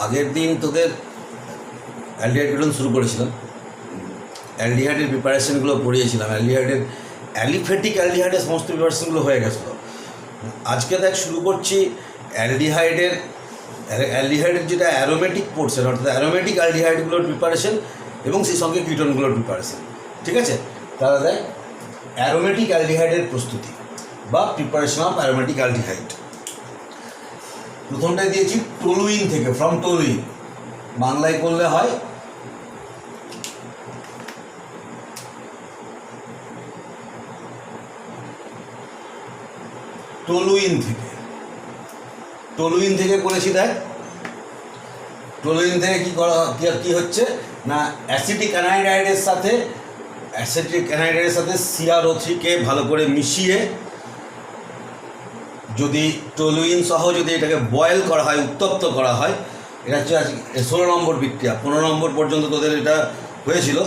আগের দিন তোদের অ্যালডিহাইড কেটন শুরু করেছিলাম, অ্যালডিহাইডের প্রিপারেশনগুলো পড়িয়েছিলাম, অ্যালিফ্যাটিক অ্যালডিহাইডের সমস্ত প্রিপারেশনগুলো হয়ে গেছিলো। আজকে দেখ শুরু করছি অ্যালডিহাইডের যেটা অ্যারোমেটিক পোর্শন, অর্থাৎ অ্যারোমেটিক অ্যালডিহাইডগুলোর প্রিপারেশন এবং সেই সঙ্গে কিটোনগুলোর প্রিপারেশন। ঠিক আছে, তাহলে দেখ অ্যারোমেটিক অ্যালডিহাইডের প্রস্তুতি বা প্রিপারেশন অফ অ্যারোমেটিক অ্যালডিহাইড। প্রথমটাই দিয়েছি টলুইন থেকে, ফ্রম টলুইন, বাংলায় করলে হয় টলুইন থেকে। টলুইন থেকে করেছি। দেখ টলুইন থেকে কি হচ্ছে না, অ্যাসিটিক অ্যানহাইড্রাইডের সাথে CrO3কে ভালো করে মিশিয়ে যদি টলুইন সহ যদি এটাকে বয়েল করা হয়, উত্তপ্ত করা হয়, এটা হচ্ছে 16 নম্বর বিক্রিয়া। 15 নম্বর পর্যন্ত তোদের এটা হয়েছিল।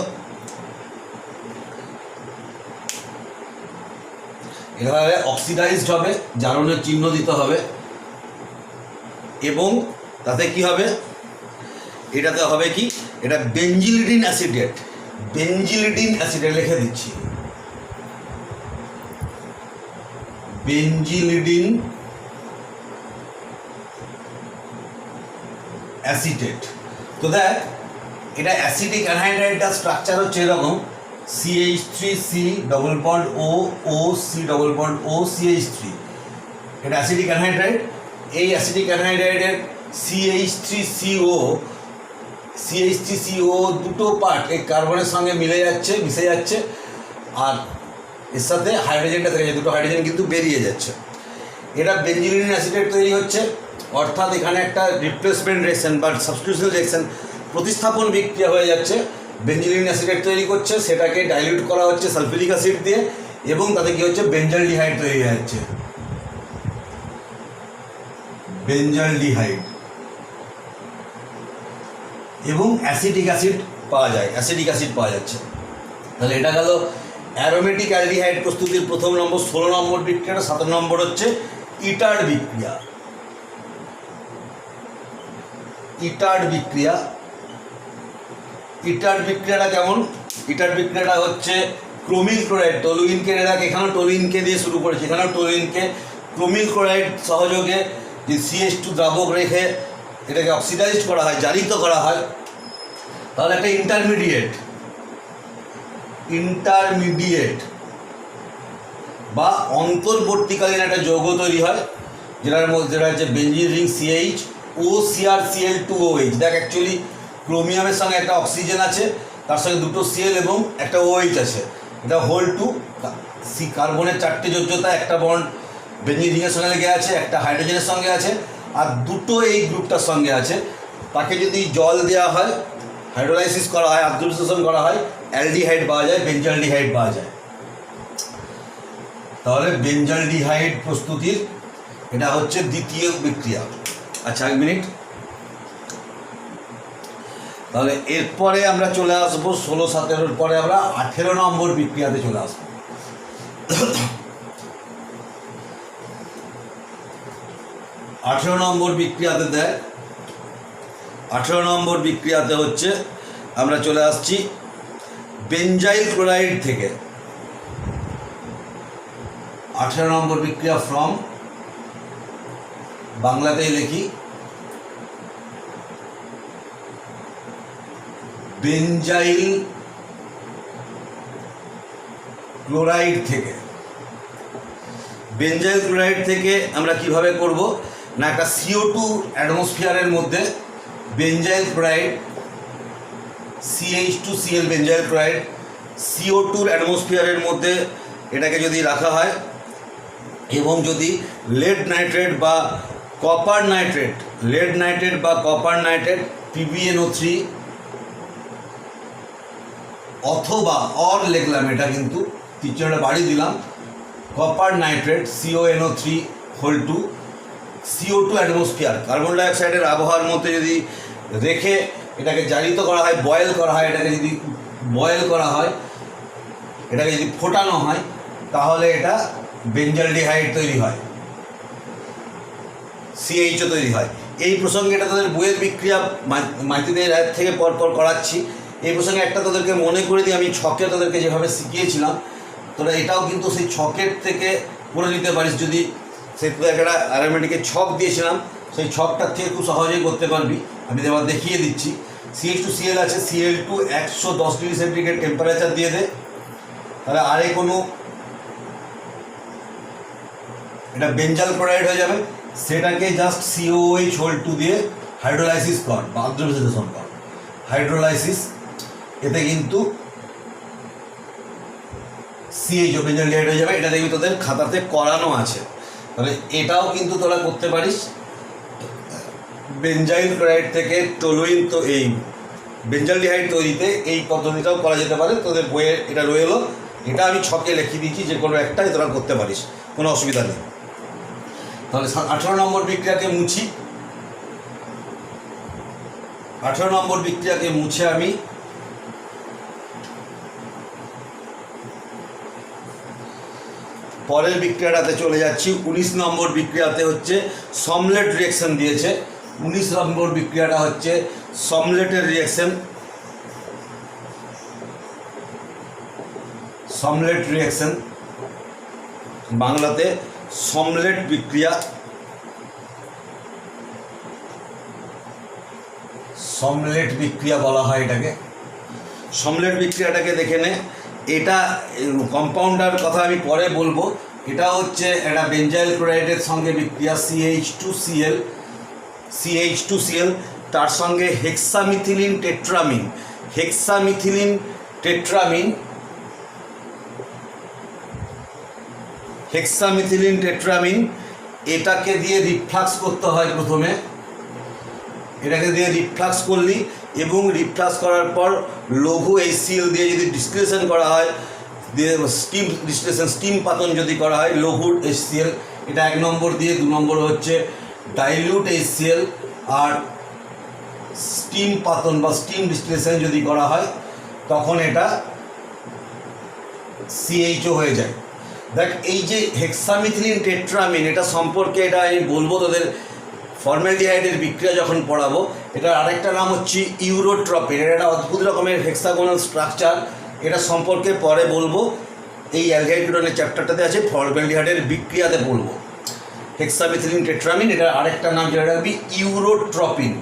এটা অক্সিডাইজড হবে, জারণের চিহ্ন দিতে হবে, এবং তাতে কি হবে, এটাতে হবে কি, এটা বেঞ্জিলিডিন অ্যাসিডেট লিখে দিচ্ছি, বেঞ্জিলিডিন অ্যাসিটেট। তো দেখ এটা অ্যাসিডিক অ্যানহাইড্রাইডটার স্ট্রাকচার হচ্ছে এরকম, CH3C double bond O C double bond O CH3। এটা অ্যাসিডিক অ্যানহাইড্রাইড। এই অ্যাসিডিক অ্যানহাইড্রাইডের CH3CO দুটো পার্ট এই কার্বনের সঙ্গে মিশে যাচ্ছে, আর এর সাথে হাইড্রোজেনটা থেকে যাচ্ছে, দুটো হাইড্রোজেন কিন্তু বেরিয়ে যাচ্ছে। এটা বেঞ্জিলিন অ্যাসিডেট তৈরি হচ্ছে, অর্থাৎ এখানে একটা রিপ্লেসমেন্ট রিঅ্যাকশন বা সাবস্টিটিউশন রিঅ্যাকশন, প্রতিস্থাপন বিক্রিয়া হয়ে যাচ্ছে। বেঞ্জিলিন অ্যাসিডেট তৈরি করছে, সেটাকে ডাইলিউট করা হচ্ছে সালফিউরিক অ্যাসিড দিয়ে, এবং তাতে কী হচ্ছে, বেঞ্জালডিহাইড তৈরি হয়ে যাচ্ছে, বেঞ্জালডিহাইড, এবং অ্যাসিটিক অ্যাসিড পাওয়া যাচ্ছে। তাহলে এটা গেল অ্যারোমেটিক অ্যালডিহাইড প্রস্তুতির প্রথম নম্বর, 16 নম্বর বিক্রিয়াটা। 17 নম্বর হচ্ছে ইটার্ড বিক্রিয়া। ইটার্ড বিক্রিয়াটা কেমন? ইটার্ড বিক্রিয়াটা হচ্ছে ক্রোমিল ক্লোরাইড, টলুইনকে এখানেও টলুইনকে দিয়ে শুরু করেছি, এখানেও টলুইনকে ক্রোমিল ক্লোরাইড সহযোগে যে CH2 দ্রাবক রেখে এটাকে অক্সিডাইজড করা হয়, জারিত করা হয়, তাহলে একটা ইন্টারমিডিয়েট বা অন্তর্বর্তীকালীন একটা যৌগ তৈরি হয়, যেটা হচ্ছে বেঞ্জিন রিং CH2OCr দেখ অ্যাকচুয়ালি ক্রোমিয়ামের সঙ্গে একটা অক্সিজেন আছে, তার সঙ্গে দুটো Cl এবং একটা OH আছে, এটা হোল টু। কার্বনের 4টে যোজ্যতা, একটা বন্ড বেঞ্জিন রিংয়ের সঙ্গে লেগে আছে, একটা হাইড্রোজেনের সঙ্গে আছে, আর দুটো এই গ্রুপটার সঙ্গে আছে। তাকে যদি জল দেওয়া হয়, হাইড্রোলাইসিস করা হয়, আদ্যবিশ্লেষণ করা হয়, অ্যালডিহাইড পাওয়া যায়, বেঞ্জালডিহাইড পাওয়া যায়। তাহলে বেঞ্জালডিহাইড প্রস্তুতির এটা হচ্ছে দ্বিতীয় বিক্রিয়া। আচ্ছা, 1 মিনিট। তাহলে এরপরে আমরা চলে আসবো 16-17 পরে আমরা 18 নম্বর বিক্রিয়াতে চলে আসবো। 18 নম্বর বিক্রিয়াতে দেয়, 18 নম্বর বিক্রিয়াতে হচ্ছে আমরা চলে আসছি বেঞ্জাইল ক্লোরাইড থেকে। 18 নম্বর বিক্রিয়া ফ্রম, বাংলাতেই লিখি, বেঞ্জাইল ক্লোরাইড থেকে। বেঞ্জাইল ক্লোরাইড থেকে আমরা কিভাবে করব না, একটা CO2 অ্যাটমসফিয়ারের মধ্যে benzyl chloride, CH2Cl benzyl chloride, CO2 অ্যাটমসফিয়ারের মধ্যে এটাকে যদি রাখা হয়, এবং যদি লেড নাইট্রেট বা কপার নাইট্রেট PbNO3 অথবা লিখলাম, এটা কিন্তু পিছনে বাড়ি দিলাম, copper nitrate CONO3 whole two, CO2 atmosphere carbon ডাইঅক্সাইডের আবহাওয়ার মধ্যে যদি রেখে এটাকে জারিত করা হয়, বয়েল করা হয়, এটাকে যদি ফোটানো হয়, তাহলে এটা বেঞ্জালডিহাইড তৈরি হয়, CHO তৈরি হয়। এই প্রসঙ্গে এটা তাদের বইয়ের বিক্রিয়া মাইতিদের রায় থেকে পরপর করাচ্ছি। এই প্রসঙ্গে একটা তাদেরকে মনে করে দিই, আমি ছকে তাদেরকে যেভাবে শিখিয়েছিলাম তোরা এটাও কিন্তু সেই ছকের থেকে করে নিতে পারিস। যদি সেই একটা অ্যারোমেটিকের ছক দিয়েছিলাম সেই ছকটার থেকে খুব সহজেই করতে পারবি। আমি এবার দেখিয়ে দিচ্ছি। CH2Cl আছে, Cl2 110 ডিগ্রি সেন্টিগ্রেড টেম্পারেচার দিয়ে দে। তাহলে আরে কোনো এটা বেঞ্জাল ক্লোরাইড হয়ে যাবে, সেটাকে জাস্ট COOH দিয়ে হাইড্রোলাইসিস কর বা আদ্রবিশ্লেষণ কর। হাইড্রোলাইসিস এতে কিন্তু CH বেঞ্জাল ডিহাইড হয়ে যাবে। এটা দেখবি তোদের খাতাতে করানো আছে। তাহলে এটাও কিন্তু তোরা করতে পারিস। বেঞ্জাইল ক্লোরাইড থেকে টলুইন, তো এই বেঞ্জাল ডিহাইড তৈরিতে এই পদ্ধতিটাও করা যেতে পারে। তোদের বইয়ে এটা রয়েলো, এটা আমি ছকে লিখে দিয়েছি, যে কোনো একটাই তোরা করতে পারিস, কোনো অসুবিধা নেই। তাহলে 18 নম্বর বিক্রিয়াকে মুছি। 18 নম্বর বিক্রিয়াকে মুছে আমি পরের বিক্রিয়াটাতে চলে যাচ্ছি। 19 নম্বর বিক্রিয়াতে হচ্ছে সমলেট রিয়াকশন দিয়েছে। 19 নম্বর বিক্রিয়াটা হচ্ছে সমলেটের রিয়াকশন। সমলেট রিয়াকশন বাংলাতে সমলেট বিক্রিয়া। সমলেট বিক্রিয়া বলা হয় এটাকে। সমলেট বিক্রিয়াটাকে দেখে নে। এটা কম্পাউন্ডার কথা আমি পরে বলবো। এটা হচ্ছে একটা বেঞ্জাইল ক্লোরাইডের সঙ্গে বিক্রিয়া CH2Cl, তার সঙ্গে হেক্সামিথিলিন টেট্রামিন। হেক্সামিথিলিন টেট্রামিন এটাকে দিয়ে রিফ্লাক্স করতে হয় প্রথমে। এটাকে দিয়ে রিফ্লাক্স করলি এবং রিফ্লাক্স করার পর লঘু HCl দিয়ে যদি ডিস্টিলেশন করা হয়, দিয়ে স্টিম ডিস্টিলেশন, স্টিম পাতন যদি করা হয় লঘু HCl, এটা 1 নম্বর দিয়ে। 2 নম্বর হচ্ছে ডাইলিউট HCl, আর স্টিম পাতন বা স্টিম ডিস্টিলেশন যদি করা হয় তখন এটা CHO হয়ে যায়। দেখ এই যে হেক্সামিথিলিন টেট্রামিন, এটা সম্পর্কে এটা আমি বলবো তোদের ফর্মালডিহাইডের বিক্রিয়া যখন পড়াবো। এটার আরেকটা নাম হচ্ছে ইউরোট্রপিন। এটা একটা অদ্ভুত রকমের হেক্সাগোনাল স্ট্রাকচার, এটা সম্পর্কে পরে বলবো। এই অ্যালডিহাইড কিটোনের চ্যাপ্টারটাতে আছে, ফর্মালডিহাইডের বিক্রিয়াতে বলবো। হেক্সামিথিলিন টেট্রামিন এটার আরেকটা নাম যেটা রাখবি ইউরোট্রপিন।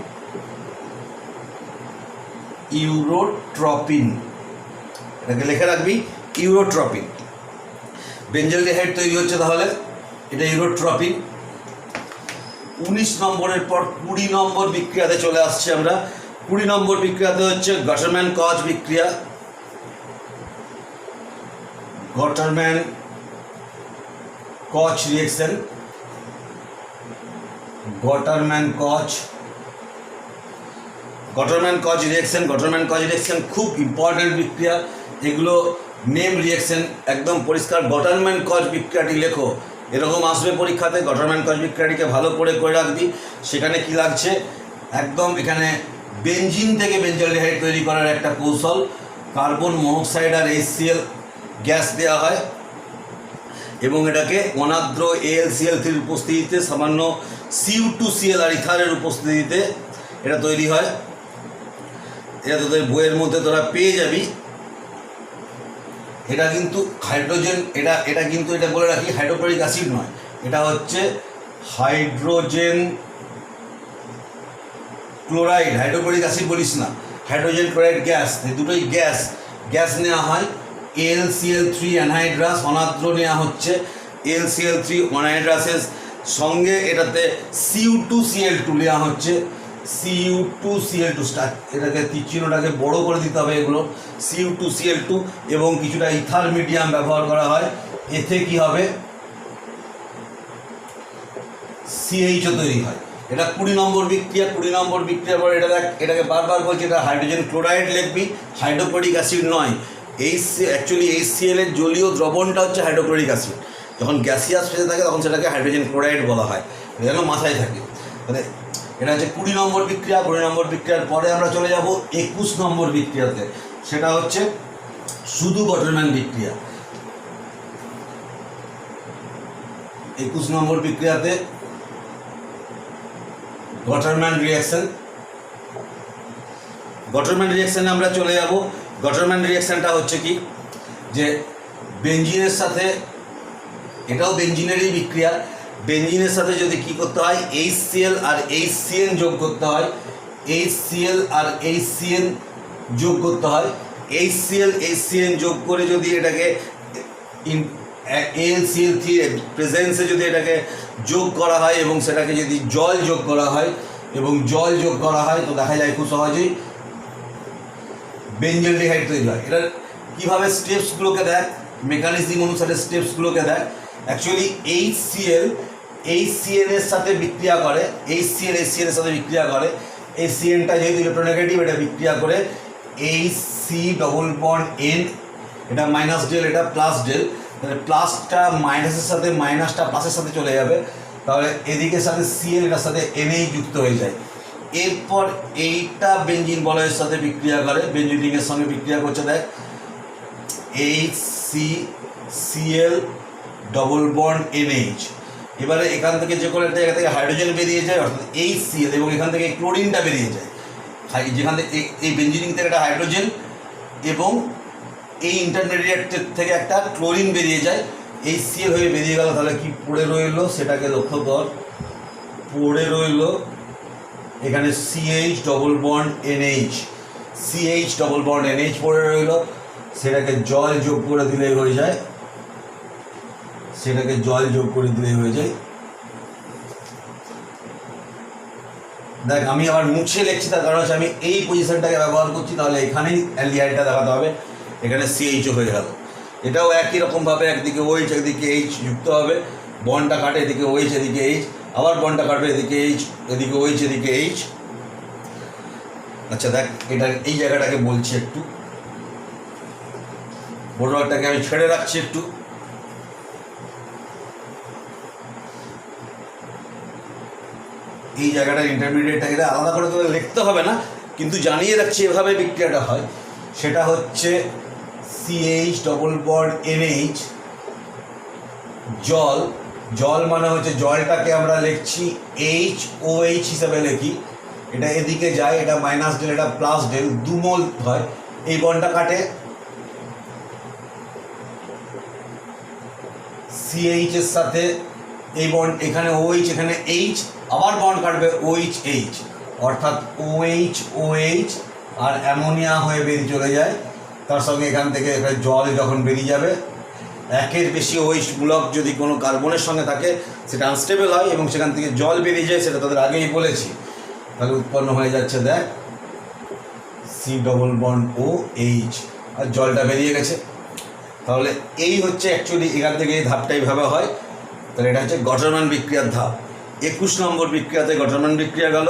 এটাকে লিখে রাখবি ইউরোট্রপিন। বেঞ্জাল ডিহাইড তৈরি হচ্ছে, তাহলে এটা ইউরোট্রপিন। 19 নম্বরের পর 20 নম্বর বিক্রিয়াতে চলে আসছি আমরা। 20 নম্বর বিক্রিয়াতে হচ্ছে গটারম্যান কচ বিক্রিয়া। গটারম্যান কচ রিয়েকশন। গটারম্যান কচ রিয়েকশন খুব ইম্পর্ট্যান্ট বিক্রিয়া। এগুলো নেম রিয়েকশন একদম পরিষ্কার। গটারম্যান কচ বিক্রিয়াটি লেখো, এরকম আসবে পরীক্ষাতে। গটারম্যান কচ বিক্রিয়াটিকে ভালো করে রাখবি। সেখানে কি লাগছে, একদম এখানে বেঞ্জিন থেকে বেঞ্জালডিহাইড তৈরি করার একটা কৌশল। কার্বন মনোক্সাইড আর HCl গ্যাস দেওয়া হয় এবং এটাকে অনাদ্র AlCl3 উপস্থিতিতে, সামান্য Cu2Cl আর ইথারের উপস্থিতিতে এটা তৈরি হয়। এটা তোদের বইয়ের মধ্যে তোরা পেয়ে যাবি। এটা কিন্তু হাইড্রোজেন, এটা কিন্তু এটা বলে রাখি হাইড্রোক্লোরিক অ্যাসিড নয়, এটা হচ্ছে হাইড্রোজেন ক্লোরাইড। হাইড্রোক্লোরিক অ্যাসিড বলিস না, হাইড্রোজেন ক্লোরাইড গ্যাস। এই দুটোই গ্যাস নেওয়া হয়। AlCl3 অ্যানহাইড্রাস অনাদ্র নেওয়া হচ্ছে। AlCl3 অ্যানহাইড্রাসের সঙ্গে এটাতে Cu2Cl2 নেওয়া হচ্ছে। Cu2Cl2 এটাকে চিহ্নটাকে বড় করে দিতে হবে। এগুলো Cu2Cl2 এবং কিছুটা ইথার মিডিয়াম ব্যবহার করা হয়। এতে কি হবে, CHO তৈরি হয়। এটা 20 নম্বর বিক্রিয়া। 20 নম্বর বিক্রিয়ার পর এটাকে বারবার বলছি, এটা হাইড্রোজেন ক্লোরাইড লিখবি, হাইড্রোক্লোরিক অ্যাসিড নয়। অ্যাকচুয়ালি HCl এর জলীয় দ্রবণটা হচ্ছে হাইড্রোক্লোরিক অ্যাসিড। যখন গ্যাসিয়াস ফেজে থাকে তখন সেটাকে হাইড্রোজেন ক্লোরাইড বলা হয়, যেন মাথায় থাকে। মানে এটা হচ্ছে 20 নম্বর বিক্রিয়া। 20 নম্বর বিক্রিয়ার পরে আমরা চলে যাব 21 নম্বর বিক্রিয়াতে। সেটা হচ্ছে শুধু গটারম্যান বিক্রিয়া। 21 নম্বর বিক্রিয়াতে গটারম্যান রিয়াকশন। গটারম্যান রিয়াকশানে আমরা চলে যাব। গটারম্যান রিয়াকশানটা হচ্ছে কি, যে বেঞ্জিনের সাথে, এটাও বেঞ্জিনেরই বিক্রিয়া, বেঞ্জিনের সাথে যদি কি করতে হয়, HCl আর HCN যোগ করতে হয়, HCl আর HCN যোগ করতে হয়, HCl HCN যোগ করে যদি এটাকে AlCl3 প্রেজেন্সে যদি এটাকে যোগ করা হয় এবং সেটাকে যদি জল যোগ করা হয় এবং জল যোগ করা হয়, তো দেখা যায় খুব সহজেই বেঞ্জলডিহাইড তৈরি হয়। এটার কীভাবে স্টেপসগুলোকে দেখ, মেকানিজম অনুসারে স্টেপসগুলোকে দেখ। অ্যাকচুয়ালি HCl এর সাথে বিক্রিয়া করে, HCl এর সাথে বিক্রিয়া করে, HCnটা যেহেতু ইলেকট্রোনেগেটিভ, এটা বিক্রিয়া করে HC⋯N, এটা মাইনাস ডেল, এটা প্লাস ডেল, তাহলে প্লাসটা মাইনাসের সাথে, মাইনাসটা প্লাসের সাথে চলে যাবে, তাহলে এদিকের সাথে Cl, এটার সাথে NH যুক্ত হয়ে যায়। এরপর এইটা বেঞ্জিন বলয়ের সাথে বিক্রিয়া করে, বেঞ্জিন রিংয়ের সঙ্গে বিক্রিয়া করছে, দেখ HCCl⋯NH। এবারে এখান থেকে যে কোনো একটা জায়গা থেকে হাইড্রোজেন বেরিয়ে যায়, অর্থাৎ HCl, এবং এখান থেকে ক্লোরিনটা বেরিয়ে যায়, যেখান থেকে এই বেঞ্জিন রিং থেকে একটা হাইড্রোজেন এবং এই ইন্টারমিডিয়েট থেকে একটা ক্লোরিন বেরিয়ে যায়, HCl হয়ে বেরিয়ে গেল। তাহলে কি পড়ে রইলো সেটাকে লক্ষ্য কর, পড়ে রইলো এখানে CH⋯NH, CH⋯NH পড়ে রইল, সেটাকে জল যোগ করে দিলেই হয়ে যায়, সেটাকে জল যোগ করে দিলেই হয়ে যায়। দেখ আমি আবার মুছে লিখছি, তার কারণ হচ্ছে আমি এই পজিশনটাকে ব্যবহার করছি, তাহলে এখানেই অ্যালডিহাইডটা দেখাতে হবে, এখানে CH হয়ে গেল। এটাও একই রকমভাবে একদিকে OH একদিকে H যুক্ত হবে, বন্ডটা কাটে, এদিকে OH এদিকে H, আবার বন্ডটা কাটবে, এদিকে H এদিকে OH এদিকে H। আচ্ছা দেখ, এটা এই জায়গাটাকে বলছি একটু, বড়টাকে আমি ছেড়ে রাখছি একটু। এই জায়গাটা ইন্টারমিডিয়েটটাকে আলাদা করে তোদের লিখতে হবে না, কিন্তু জানিয়ে রাখছি এভাবে বিক্রিয়াটা হয়। সেটা হচ্ছে CH⋯NH, জল, জল মানে হচ্ছে জলটাকে আমরা লিখছি HOH হিসাবে লিখি, এটা এদিকে যায়, এটা মাইনাস ডেল, এটা প্লাস ডেল, 2 মোল হয়, এই বন্ডটা কাটে CH এর সাথে, এই বন্ড এখানে OH এখানে H, আবার বন্ড কাটবে OH, অর্থাৎ OH আর অ্যামোনিয়া হয়ে বেরিয়ে চলে যায়। তার সঙ্গে এখান থেকে এখানে জল যখন বেরিয়ে যাবে, একের বেশি OH মূলক যদি কোনো কার্বনের সঙ্গে থাকে সেটা আনস্টেবল হয় এবং সেখান থেকে জল বেরিয়ে যায়, সেটা তাদের আগেই বলেছি। তাহলে উৎপন্ন হয়ে যাচ্ছে দেখ C⋯OH, আর জলটা বেরিয়ে গেছে। তাহলে এই হচ্ছে অ্যাকচুয়ালি এখান থেকে এই ধাপটাই ভাবা হয়। তাহলে এটা হচ্ছে গটারম্যান বিক্রিয়ার ধাপ। 21 নম্বর বিক্রিয়াতে গটারম্যান বিক্রিয়া গেল।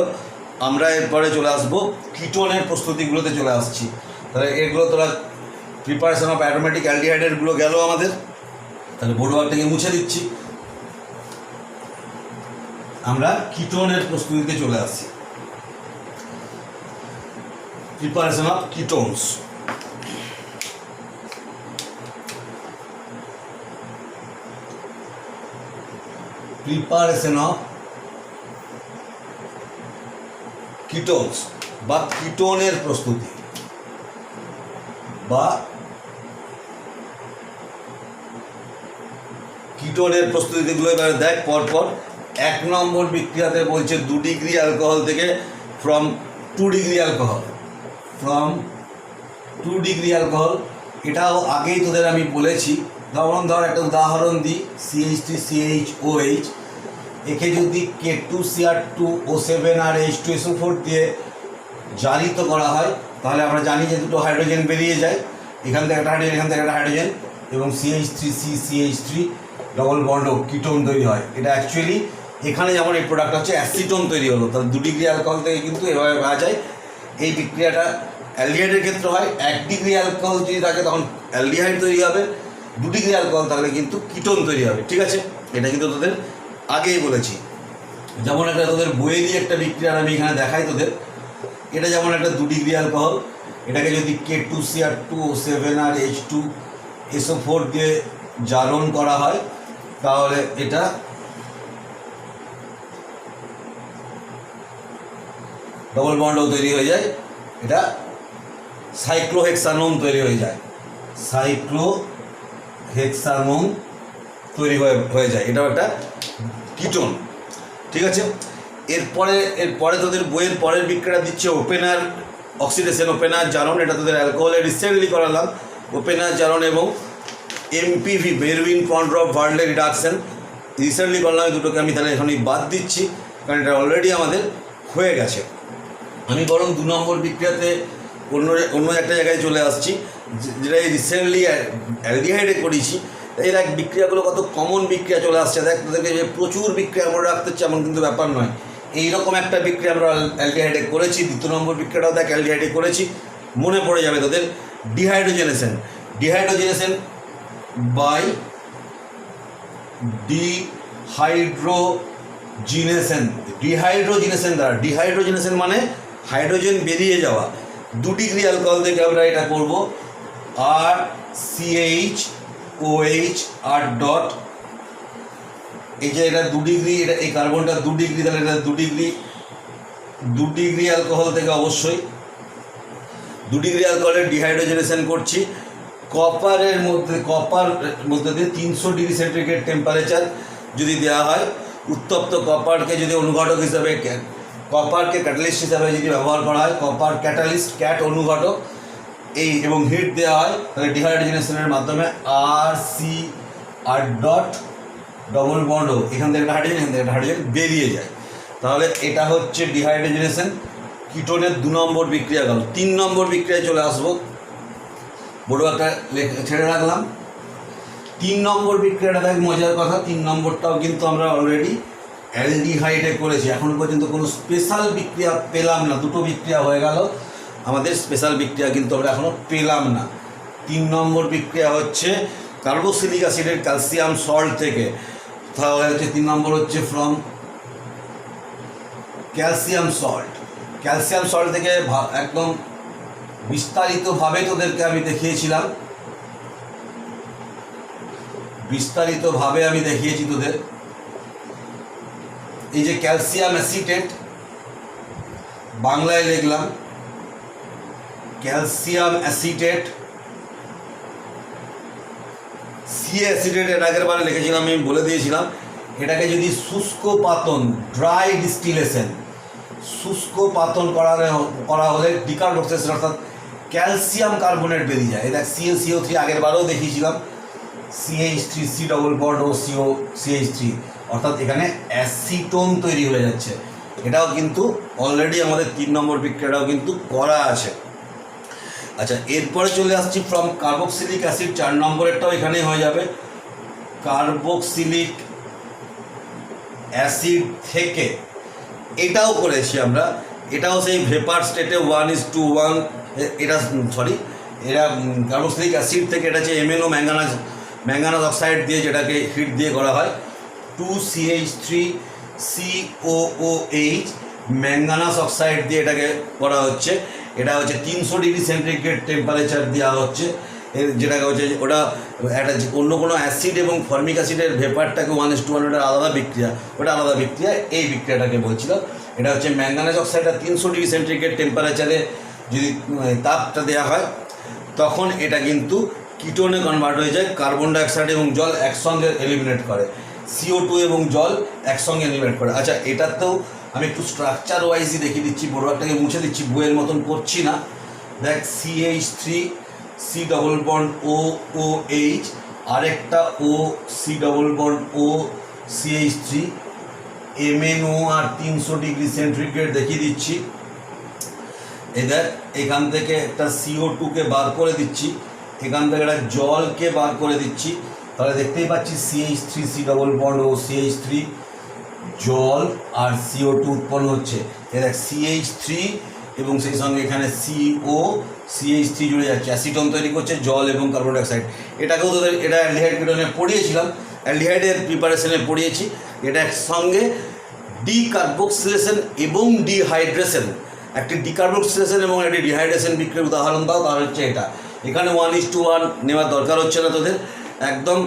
আমরা এরপরে চলে আসবো কিটোনের প্রস্তুতিগুলোতে চলে আসছি। তাহলে এগুলো তোরা প্রিপারেশন অফ অ্যারোমেটিক অ্যালডিহাইডেরগুলো গেল আমাদের। তাহলে বোর্ডওয়ার্কটাকে মুছে দিচ্ছি, আমরা কিটোনের প্রস্তুতিতে চলে আসছি। Preparation of ketones. Preparation of ketones বা কিটোনের প্রস্তুতি বা কিটোনের প্রস্তুতিগুলো এবারে দেখ পরপর। 1 নম্বর বিক্রিয়াতে বলছে 2 ডিগ্রি অ্যালকোহল থেকে from 2 degree alcohol, from 2 degree alcohol. এটাও আগেই তোদের আমি বলেছি। ধর একটা উদাহরণ দিই, CH3CHOH, একে যদি K2Cr2O7 আর H2SO4 দিয়ে জারিত করা হয়, তাহলে আমরা জানি যে দুটো হাইড্রোজেন বেরিয়ে যায়, এখান থেকে একটা হাইড্রোজেন, এখান থেকে একটা হাইড্রোজেন, এবং CH3CCH3 ডবল বন্ড কিটোন তৈরি হয়। এটা অ্যাকচুয়ালি এখানে যেমন এই প্রোডাক্ট হচ্ছে অ্যাসিটোন তৈরি হলো, তাহলে 2 ডিগ্রি অ্যালকোহল থেকে কিন্তু এভাবে পাওয়া যায়। এই বিক্রিয়াটা অ্যালডিহাইডের ক্ষেত্রে হয়। 1 ডিগ্রি অ্যালকোহল যদি থাকে তখন অ্যালডিহাইড তৈরি হবে, 2 ডিগ্রি অ্যালকোহল থাকলে কিন্তু কিটোন তৈরি হবে। ঠিক আছে, এটা কিন্তু তোদের আগেই বলেছি। যেমন একটা তোদের বইয়ে দিয়ে একটা বিক্রিয়া আমি এখানে দেখাই তোদের। এটা যেমন একটা 2 ডিগ্রি অ্যালকোহল, এটাকে যদি K2Cr2O7 আর H2SO4 দিয়ে জারণ করা হয়, তাহলে এটা ডবল বন্ডও তৈরি হয়ে যায়, এটা সাইক্লোহেক্সানোন তৈরি হয়ে যায়, সাইক্লোহেক্সানোন তৈরি হয়ে যায়, এটাও একটা কিটোন। ঠিক আছে, এরপরে তোদের বইয়ের পরের বিক্রিয়া দিচ্ছে ওপেনার অক্সিডেশন, ওপেনার জারণ, এটা তোদের অ্যালকোহলে রিসেন্টলি করালাম। ওপেনার জারণ এবং এমপিভি বেরউইন কন্ড্রপ ভার্লে রিডাকশন রিসেন্টলি করলাম, দুটোকে আমি তাহলে এখনই বাদ দিচ্ছি কারণ এটা অলরেডি আমাদের হয়ে গেছে। আমি বরং 2 নম্বর বিক্রিয়াতে অন্য একটা জায়গায় চলে আসছি, যেটা এই রিসেন্টলি অ্যালডিহাইডে করেছি। এর এক বিক্রিয়াগুলো কত কমন বিক্রিয়া চলে আসছে, দেখ তোদেরকে যে প্রচুর বিক্রিয়া মনে রাখতে হচ্ছে এমন কিন্তু ব্যাপার নয়। এইরকম একটা বিক্রিয়া আমরা অ্যালডিহাইডে করেছি, 2 নম্বর বিক্রিয়াটাও দেখ অ্যালডিহাইডে করেছি, মনে পড়ে যাবে তোদের। ডিহাইড্রোজেনেশন বাই ডিহাইড্রোজিনেশন দ্বারা, ডিহাইড্রোজিনেশন মানে হাইড্রোজেন বেরিয়ে যাওয়া। 2 ডিগ্রি অ্যালকোহল থেকে আমরা এটা করব, আর CH OH আর ডট, এই যে এটা 2 ডিগ্রি, এটা এই কার্বনটা 2 ডিগ্রি, তাহলে এটা 2 ডিগ্রি অ্যালকোহল থেকে অবশ্যই 2 ডিগ্রি অ্যালকোহলের ডিহাইড্রোজেনেশন করছি। কপার মধ্যে দিয়ে 300 ডিগ্রি সেন্টিগ্রেড টেম্পারেচার যদি দেওয়া হয়, উত্তপ্ত কপারকে যদি অনুঘটক হিসাবে, কপারকে ক্যাটালিস্ট হিসাবে যদি ব্যবহার করা হয়, কপার ক্যাটালিস্ট, ক্যাট অনুঘটক, এই এবং হিট দেওয়া হয়, তাহলে ডিহাইড্রোজেনেশনের মাধ্যমে আর ডট ডবল বন্ড, এখান থেকে একটা হাইড্রোজেন, এখান থেকে একটা হাইড্রোজেন বেরিয়ে যায়। তাহলে এটা হচ্ছে ডিহাইড্রোজেনেশন, কিটোনের 2 নম্বর বিক্রিয়া গেল। 3 নম্বর বিক্রিয়ায় চলে আসবো, বড় একটা ছেড়ে রাখলাম। 3 নম্বর বিক্রিয়াটা দেখ মজার কথা, 3 নম্বরটাও কিন্তু আমরা অলরেডি অ্যালডিহাইডে করেছি। এখনো পর্যন্ত কোনো স্পেশাল বিক্রিয়া পেলাম না, 2টো বিক্রিয়া হয়ে গেল, আমাদের স্পেশাল বিক্রিয়া কিন্তু আমরা এখনও পেলাম না। 3 নম্বর বিক্রিয়া হচ্ছে কার্বক্সিলিক অ্যাসিডের ক্যালসিয়াম সল্ট থেকে, তাহলে হচ্ছে 3 নম্বর হচ্ছে ফ্রম ক্যালসিয়াম সল্ট থেকে একদম বিস্তারিতভাবে তোদেরকে আমি দেখিয়েছিলাম, আমি দেখিয়েছি তোদের। এই যে ক্যালসিয়াম অ্যাসিটেট, বাংলায় লিখলাম ক্যালসিয়াম অ্যাসিটেট, অ্যাসিটেট এর আগের বারে লিখেছিলাম, আমি বলে দিয়েছিলাম। এটাকে যদি শুষ্ক পাতন, ড্রাই ডিস্টিলেশন, শুষ্ক পাতন করা হলে ডিকার্বক্সিলেশন অর্থাৎ ক্যালসিয়াম কার্বনেট বেরিয়ে যায়। এটা CaCO3 আগের বারেও দেখিয়েছিলাম, CH3 C ডবল বন্ড ও CH3, অর্থাৎ এখানে অ্যাসিটোন তৈরি হয়ে যাচ্ছে। এটাও কিন্তু অলরেডি আমাদের 3 নম্বর বিক্রিয়াটাও কিন্তু করা আছে। আচ্ছা, এরপরে চলে আসছি ফ্রম কার্বক্সিলিক অ্যাসিড, 4 নম্বরেরটাও এখানেই হয়ে যাবে। কার্বক্সিলিক অ্যাসিড থেকে এটাও করেছি আমরা, এটাও সেই ভেপার স্টেটে 1:1, এটা কার্বক্সিলিক অ্যাসিড থেকে, এটা হচ্ছে MnO ম্যাঙ্গানাস অক্সাইড দিয়ে, যেটাকে হিট দিয়ে করা হয়। 2CH3COOH ম্যাঙ্গানাস অক্সাইড দিয়ে এটাকে করা হচ্ছে। এটা হচ্ছে 300 ডিগ্রি সেন্টিগ্রেড টেম্পারেচার দেওয়া হচ্ছে, যেটাকে হচ্ছে ওটা একটা অন্য কোনো অ্যাসিড এবং ফর্মিক অ্যাসিডের ভেপারটাকে 1:1, ওটা আলাদা বিক্রিয়া, এই বিক্রিয়াটাকে বলছিলাম। এটা হচ্ছে ম্যাঙ্গানাস অক্সাইডটা 300 ডিগ্রি সেন্টিগ্রেড টেম্পারেচারে যদি তাপটা দেওয়া হয়, তখন এটা কিন্তু কিটোনে কনভার্ট হয়ে যায়, কার্বন ডাইঅক্সাইড এবং জল একসঙ্গে এলিমিনেট করে, CO2 এবং জল একসঙ্গে এলিমিনেট করে। আচ্ছা, এটাতেও আমি একটু স্ট্রাকচার ওয়াইজই দেখিয়ে দিচ্ছি, বড়টাকে মুছে দিচ্ছি, বইয়ের মতন করছি না। দেখ CH3 C double bond OOH, আরেকটা O C double bond O CH3, MnO আর 300 ডিগ্রি সেন্টিগ্রেড দেখিয়ে দিচ্ছি। এদের এখান থেকে একটা CO2কে বার করে দিচ্ছি, এখান থেকে একটা জলকে বার করে দিচ্ছি, তাহলে দেখতেই পাচ্ছি CH3 C ডবল বন্ড ও CH3, জল আর CO2 উৎপন্ন হচ্ছে। দেখ CH3 এবং সেই সঙ্গে এখানে CH3 জুড়ে যাচ্ছে, অ্যাসিটন তৈরি করছে, জল এবং কার্বন ডাইঅক্সাইড। এটাকেও তোদের এটা অ্যালডিহাইড কিটোনে পড়িয়েছিলাম, অ্যালডিহাইডের প্রিপারেশনে পড়িয়েছি। এটা একসঙ্গে ডিকার্বক্সিলেশন এবং ডিহাইড্রেশন, একটি ডিকার্বক্সিলেশন এবং একটি ডিহাইড্রেশন বিক্রিয়ার উদাহরণ দাও, তাহলে হচ্ছে এটা। এখানে 1:1 নেওয়ার দরকার হচ্ছে না তোদের, একদম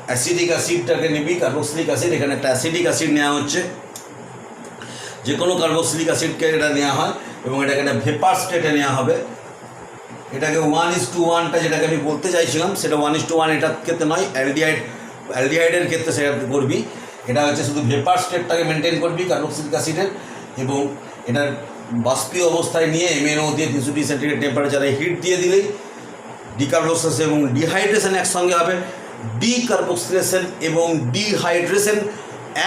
অ্যাসিডিক অ্যাসিডটাকে নিবি, কার্বক্সিলিক অ্যাসিড, এখানে একটা অ্যাসিডিক অ্যাসিড নেওয়া হচ্ছে। যে কোনো কার্বক্সিলিক অ্যাসিডকে এটা নেওয়া হয় এবং এটাকে একটা ভেপার স্টেটে নেওয়া হবে। এটাকে 1:1টা যেটাকে আমি বলতে চাইছিলাম সেটা 1:1 এটার ক্ষেত্রে নয়, অ্যালডিহাইডের ক্ষেত্রে সেটা করবি। এটা হচ্ছে শুধু ভেপার স্টেটটাকে মেনটেন করবি কার্বক্সিলিক অ্যাসিডের, এবং এটার বাষ্পীয় অবস্থায় নিয়ে MnO দিয়ে 300 সেন্টিগ্রেড টেম্পারেচারে হিট দিয়ে দিলেই ডিকার্বক্সিলেশন এবং ডিহাইড্রেশন একসঙ্গে হবে। ডিকার্বক্সিলেশন এবং ডিহাইড্রেশন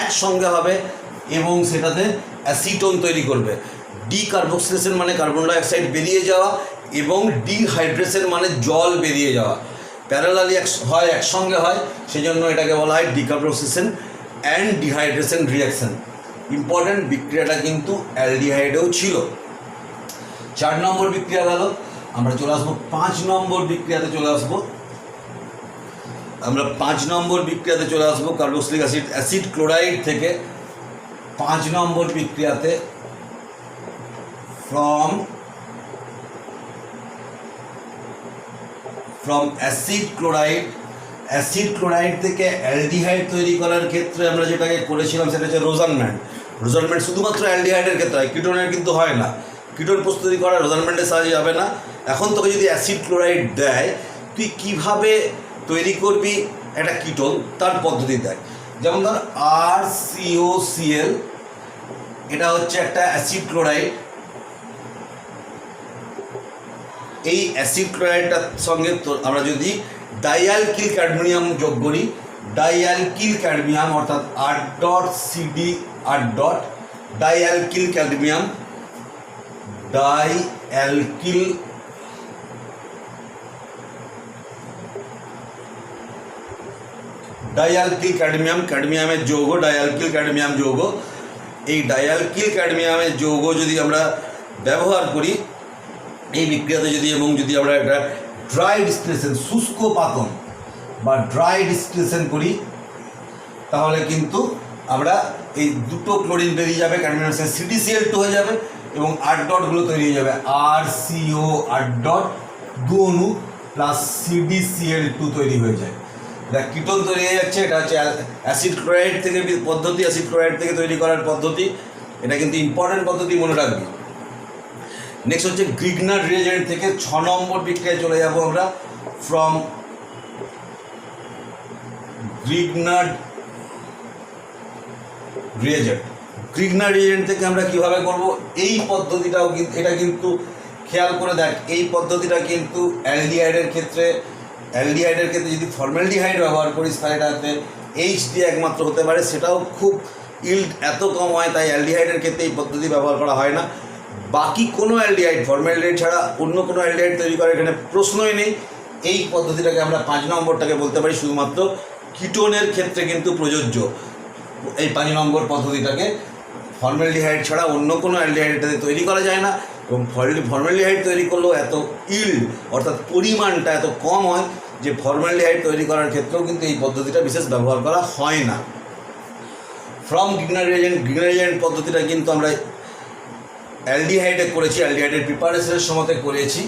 একসঙ্গে হবে এবং সেটাতে অ্যাসিটোন তৈরি করবে। ডিকার্বক্সিলেশন মানে কার্বন ডাইঅক্সাইড বেরিয়ে যাওয়া এবং ডিহাইড্রেশন মানে জল বেরিয়ে যাওয়া, প্যারালালি একসঙ্গে হয়, সেই জন্য এটাকে বলা হয় decarboxylation and dehydration reaction. Important বিক্রিয়াটা কিন্তু অ্যালডিহাইডেও ছিল। 4 নম্বর বিক্রিয়া গেল। আমরা চলে আসবো 5 নম্বর বিক্রিয়াতে চলে আসবো। আমরা 5 নম্বর বিক্রিয়াতে চলে আসবো কার্বক্সিলিক অ্যাসিড ক্লোরাইড থেকে 5 নম্বর বিক্রিয়াতে ফ্রম অ্যাসিড ক্লোরাইড থেকে অ্যালডিহাইড তৈরি করার ক্ষেত্রে আমরা যেটাকে করেছিলাম সেটা হচ্ছে রোজানম্যান্ড। শুধুমাত্র অ্যালডিহাইডের ক্ষেত্রে হয়, কিটোনের কিন্তু হয় না। কিটোন প্রস্তুতি করা রোজানম্যান্ডের সাহায্যে যাবে না। এখন তোকে যদি অ্যাসিড ক্লোরাইড দেয়, তুই কীভাবে তৈরি করবি একটা কিটোন, তার পদ্ধতি দেয়। যেমন ধর RCOCl, এটা হচ্ছে একটা অ্যাসিড ক্লোরাইড। এই অ্যাসিড ক্লোরাইডটার সঙ্গে আমরা যদি ডাইঅ্যালকিল ক্যাডমিয়াম যোগ করি, ডাইঅ্যালকিল ক্যাডমিয়াম অর্থাৎ R.CD ডাইঅ্যালকিল ক্যাডমিয়াম, ক্যাডমিয়ামের যৌগ, ডাইঅ্যালকিল ক্যাডমিয়াম যৌগ। এই ডাইঅ্যালকিল ক্যাডমিয়ামের যৌগ যদি আমরা ব্যবহার করি এই বিক্রিয়াতে যদি আমরা একটা ড্রাই ডিস্টিলেশন, শুষ্ক পাতন বা ড্রাই ডিস্টিলেশন করি, তাহলে কিন্তু আমরা এই দুটো ক্লোরিন বেরিয়ে যাবে, ক্যাডমিয়ামের সাথে CdCl2 হয়ে যাবে এবং R.গুলো তৈরি হয়ে যাবে। RCO দু অণু প্লাস CdCl2 তৈরি হয়ে যায়। এটা কিটোন তৈরি হয়ে যাচ্ছে। এটা হচ্ছে অ্যাসিড ক্লোরাইড থেকে পদ্ধতি, অ্যাসিড ক্লোরাইড থেকে তৈরি করার পদ্ধতি। এটা কিন্তু ইম্পর্টেন্ট পদ্ধতি, মনে রাখবি। নেক্সট হচ্ছে গ্রিগনার রিয়েজেন্ট থেকে 6 নম্বর বিক্রিয়ায় চলে যাব আমরা। ফ্রম গ্রিগনার রিয়েজেন্ট থেকে আমরা কিভাবে করব এই পদ্ধতিটাও কিন্তু, এটা কিন্তু খেয়াল করে দেখ, এই পদ্ধতিটা কিন্তু অ্যালডিহাইডের ক্ষেত্রে যদি ফর্মালডিহাইড ব্যবহার করিস তাহলে এটাতে H দিয়ে একমাত্র হতে পারে, সেটাও খুব ইল্ড এত কম হয়, তাই অ্যালডিহাইডের ক্ষেত্রে এই পদ্ধতি ব্যবহার করা হয় না। বাকি কোনো অ্যালডিহাইড, ফর্মালডিহাইড ছাড়া অন্য কোনো অ্যালডিহাইড তৈরি করার এখানে প্রশ্নই নেই। এই পদ্ধতিটাকে আমরা 5 নম্বরটাকে বলতে পারি শুধুমাত্র কিটোনের ক্ষেত্রে কিন্তু প্রযোজ্য। এই 5 নম্বর পদ্ধতিটাকে ফর্মালডিহাইড ছাড়া অন্য কোনো অ্যালডিহাইডটাতে তৈরি করা যায় না, এবং ফর্মালডিহাইড তৈরি করলেও এত ইল্ড অর্থাৎ পরিমাণটা এত কম হয় যে ফর্মালডিহাইড তৈরি করার ক্ষেত্রেও কিন্তু এই পদ্ধতিটা বিশেষ ব্যবহার করা হয় না। ফ্রম গ্রিগনার রিয়েজেন্ট পদ্ধতিটা কিন্তু আমরা অ্যালডিহাইডে করেছি, অ্যালডিহাইডের প্রিপারেশনের সময়তে করেছি।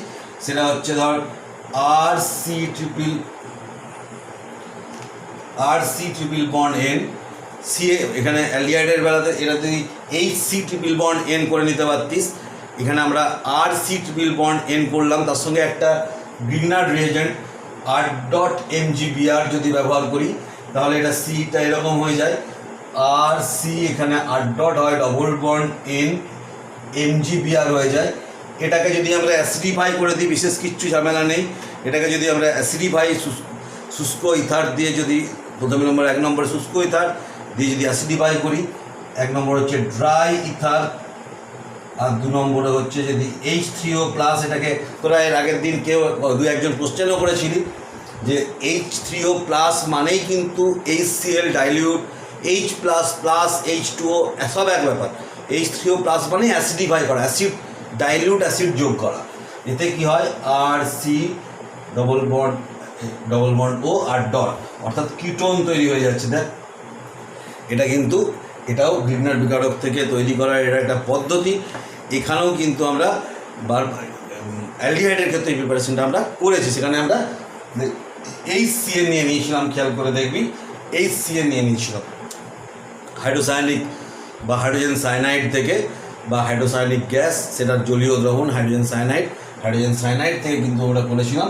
সেটা হচ্ছে ধর RC ট্রিপল বন্ড N, এখানে অ্যালডিহাইডের বেলাতে এটা তুই HC ট্রিপল বন্ড N করে নিতে পারতিস। এখানে আমরা RC ট্রিপল বন্ড N করলাম, তার সঙ্গে একটা গ্রিগনার রিয়েজেন্ট R.MgBr যদি ব্যবহার করি তাহলে এটা Cটা এরকম হয়ে যায়, RC এখানে R. হয়, ডবল বন্ড N, MgBr হয়ে যায়। এটাকে যদি আমরা অ্যাসিডিফাই করে দিই, বিশেষ কিচ্ছু ঝামেলা নেই। এটাকে যদি আমরা অ্যাসিডিফাই শুষ্ক ইথার দিয়ে যদি প্রথম নম্বর 1 নম্বর শুষ্ক ইথার দিয়ে যদি অ্যাসিডিফাই করি, 1 নম্বর হচ্ছে ড্রাই ইথার আর 2 নম্বরে হচ্ছে যদি H3O+, এটাকে তোরা এর আগের দিন কেউ 2-1জন কোশ্চেনও করেছিলি যে H3O+ মানেই কিন্তু HCl ডাইলিউট, H++ H2O সব এক ব্যাপার। H3O+ মানে অ্যাসিডিফাই করা, অ্যাসিড ডাইলিউট অ্যাসিড যোগ করা। এতে কি হয় RC double bond O R dot, অর্থাৎ কিটোন তৈরি হয়ে যাচ্ছে। দেখ এটাও গ্রিগনার বিকারক থেকে তৈরি করার এটা একটা পদ্ধতি। এখানেও কিন্তু আমরা অ্যালডিহাইডের ক্ষেত্রে এই প্রিপারেশনটা আমরা করেছি। সেখানে আমরা HCl নিয়ে নিয়েছিলাম, খেয়াল করে দেখবি HCl নিয়ে নিয়েছিলাম, হাইড্রোসায়ানিক বা হাইড্রোজেন সায়ানাইড থেকে বা হাইড্রোসায়ানিক গ্যাস, সেটার জলীয় দ্রবণ হাইড্রোজেন সায়ানাইড থেকে কিন্তু আমরা করেছিলাম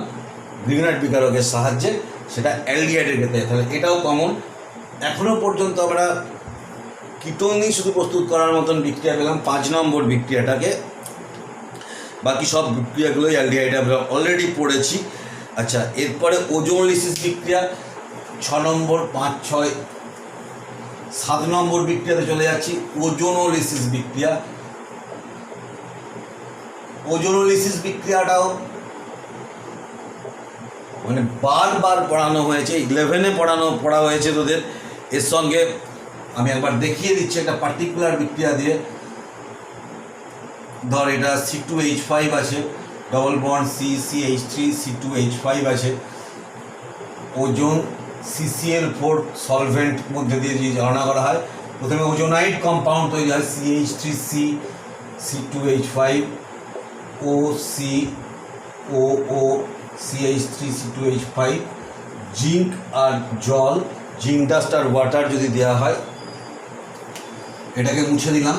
গ্রিগনাইট বিকারকের সাহায্যে, সেটা অ্যালডিহাইডের ক্ষেত্রে। তাহলে এটাও কমন। এখনও পর্যন্ত আমরা কিটোনই শুধু প্রস্তুত করার মতন বিক্রিয়া পেলাম 5 নম্বর বিক্রিয়াটাকে, বাকি সব বিক্রিয়াগুলোই অ্যালডিহাইডে আমরা অলরেডি পড়েছি। আচ্ছা, এরপরে ওজোনোলিসিস বিক্রিয়া 6 নম্বর, 5, 6, 7 নম্বর বিক্রিয়াতে চলে যাচ্ছি। ওজোনোলিসিস বিক্রিয়াটাও মানে বারবার পড়ানো হয়েছে, 11-এ পড়া হয়েছে তোদের। এর সঙ্গে আমি একবার দেখিয়ে দিচ্ছি একটা পার্টিকুলার বিক্রিয়া দিয়ে। ধর এটা C2H5 আছে, ডবল বন্ড CH3 C2H5 আছে, ওজোন CCl4 সলভেন্ট মধ্যে দিয়ে যদি জ্বালানা করা হয়, প্রথমে ওজোনাইড কম্পাউন্ড তৈরি হয় CH3C C2H5 OCOO CH3 C2H5, zinc আর জল, জিঙ্ক ডাস্ট আর ওয়াটার যদি দেওয়া হয়, এটাকে মুছে দিলাম,